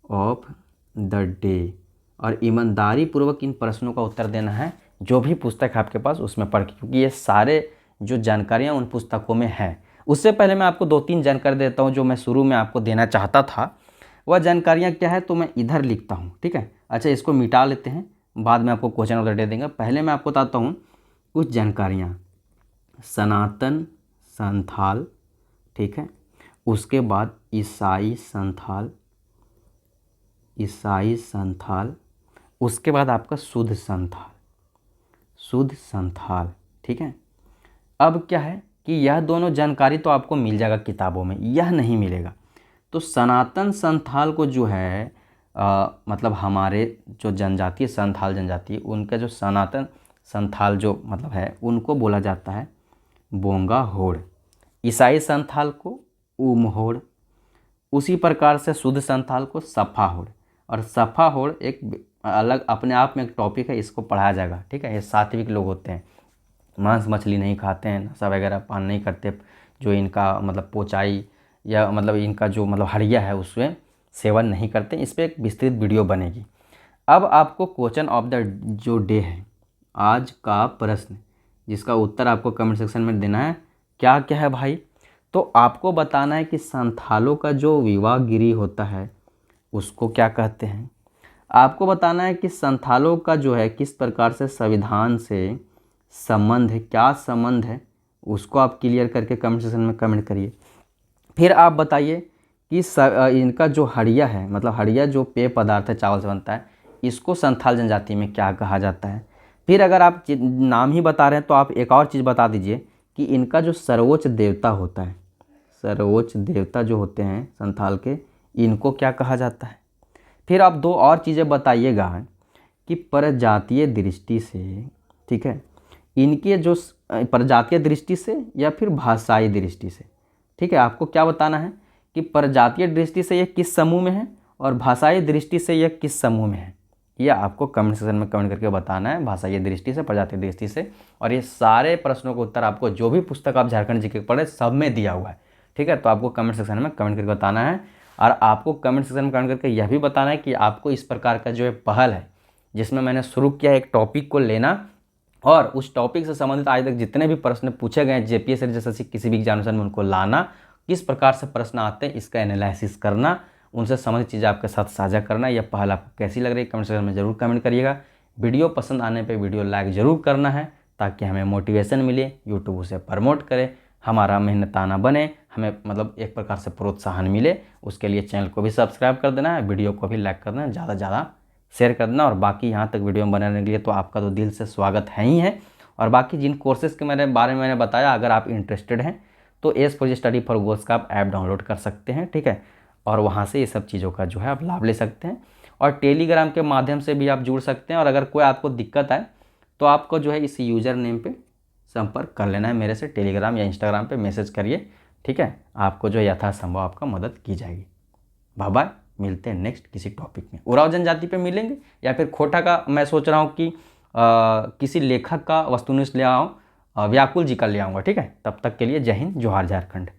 ऑफ द डे, और ईमानदारी पूर्वक इन प्रश्नों का उत्तर देना है जो भी पुस्तक है आपके पास उसमें पढ़ के, क्योंकि ये सारे जो जानकारियाँ उन पुस्तकों में है। उससे पहले मैं आपको 2-3 जानकारी देता हूँ जो मैं शुरू में आपको देना चाहता था। वह जानकारियाँ क्या है तो मैं इधर लिखता हूँ, ठीक है। अच्छा, इसको मिटा लेते हैं, बाद में आपको क्वेश्चन ऑफ द डे देंगे। पहले मैं आपको बताता हूँ कुछ जानकारियाँ। सनातन संथाल, ठीक है। उसके बाद ईसाई संथाल, ईसाई संथाल। उसके बाद आपका शुद्ध संथाल, शुद्ध संथाल, ठीक है। अब क्या है कि यह दोनों जानकारी तो आपको मिल जाएगा किताबों में, यह नहीं मिलेगा। तो सनातन संथाल को जो है मतलब हमारे जो जनजातीय संथाल जनजाति, उनका जो सनातन संथाल जो मतलब है उनको बोला जाता है बोंगा होड़। ईसाई संथाल को ऊम होड़। उसी प्रकार से शुद्ध संथाल को सफ़ा होड़। और सफ़ा होड़ एक अलग अपने आप में एक टॉपिक है, इसको पढ़ाया जाएगा, ठीक है। ये सात्विक लोग होते हैं, मांस मछली नहीं खाते हैं, नशा वगैरह पान नहीं करते, जो इनका मतलब पोचाई या मतलब इनका जो मतलब हड़िया है उसमें सेवन नहीं करते। इस पर एक विस्तृत वीडियो बनेगी। अब आपको क्वेश्चन ऑफ द जो डे है, आज का प्रश्न, जिसका उत्तर आपको कमेंट सेक्शन में देना है। क्या क्या है भाई, तो आपको बताना है कि संथालों का जो विवाह गिरी होता है उसको क्या कहते हैं। आपको बताना है कि संथालों का जो है किस प्रकार से संविधान से संबंध है, क्या संबंध है, उसको आप क्लियर करके कमेंट सेक्शन में कमेंट करिए। फिर आप बताइए कि इनका जो हड़िया है, मतलब हड़िया जो पेय पदार्थ है चावल से बनता है, इसको संथाल जनजाति में क्या कहा जाता है। फिर अगर आप नाम ही बता रहे हैं तो आप एक और चीज़ बता दीजिए कि इनका जो सर्वोच्च देवता होता है, सर्वोच्च देवता जो होते हैं संथाल के, इनको क्या कहा जाता है। फिर आप 2 और चीज़ें बताइएगा कि प्रजातीय दृष्टि से, ठीक है, इनके जो प्रजातीय दृष्टि से या फिर भाषाई दृष्टि से, ठीक है, आपको क्या बताना है कि प्रजातीय दृष्टि से ये किस समूह में है और भाषाई दृष्टि से यह किस समूह में है। ये आपको कमेंट सेक्शन में कमेंट करके बताना है, भाषाई दृष्टि से, प्रजातीय दृष्टि से। और ये सारे प्रश्नों का उत्तर आपको जो भी पुस्तक आप झारखंड जीके पढ़े सब में दिया हुआ है, ठीक है। तो आपको कमेंट सेक्शन में कमेंट करके बताना है, और आपको कमेंट सेक्शन में कमेंट करके यह भी बताना है कि आपको इस प्रकार का जो है पहल है, जिसमें मैंने शुरू किया एक टॉपिक को लेना और उस टॉपिक से संबंधित आज तक जितने भी प्रश्न पूछे गए जेपीएससी जैसे किसी भी एग्जामिनेशन में उनको लाना, किस प्रकार से प्रश्न आते हैं इसका एनालिसिस करना, उनसे संबंधित चीज़ें आपके साथ साझा करना। यह पहल आपको कैसी लग रही है कमेंट सेक्शन में ज़रूर कमेंट करिएगा। वीडियो पसंद आने पे वीडियो लाइक ज़रूर करना है ताकि हमें मोटिवेशन मिले, यूट्यूब उसे प्रमोट करे, हमारा मेहनताना बने, हमें मतलब एक प्रकार से प्रोत्साहन मिले। उसके लिए चैनल को भी सब्सक्राइब कर देना है, वीडियो को भी लाइक कर देना, ज़्यादा से ज़्यादा शेयर कर देना। और बाकी यहाँ तक वीडियो में बनाने के लिए तो आपका तो दिल से स्वागत है ही है। और बाकी जिन कोर्सेज़ के बारे में मैंने बताया, अगर आप इंटरेस्टेड हैं तो S for study for goals का आप ऐप डाउनलोड कर सकते हैं, ठीक है। और वहाँ से ये सब चीज़ों का जो है आप लाभ ले सकते हैं। और टेलीग्राम के माध्यम से भी आप जुड़ सकते हैं। और अगर कोई आपको दिक्कत आए तो आपको जो है इस यूज़र नेम पे संपर्क कर लेना है मेरे से, टेलीग्राम या इंस्टाग्राम पे मैसेज करिए, ठीक है। आपको जो यथासंभव आपका मदद की जाएगी। बाय बाय, मिलते हैं नेक्स्ट किसी टॉपिक में। उराव जनजाति पे मिलेंगे या फिर खोटा का मैं सोच रहा हूँ कि किसी लेखक का वस्तुनिष्ठ ले आऊँ, व्याकुल जी का ले आऊँगा, ठीक है। तब तक के लिए जय हिंद, जोहार झारखंड।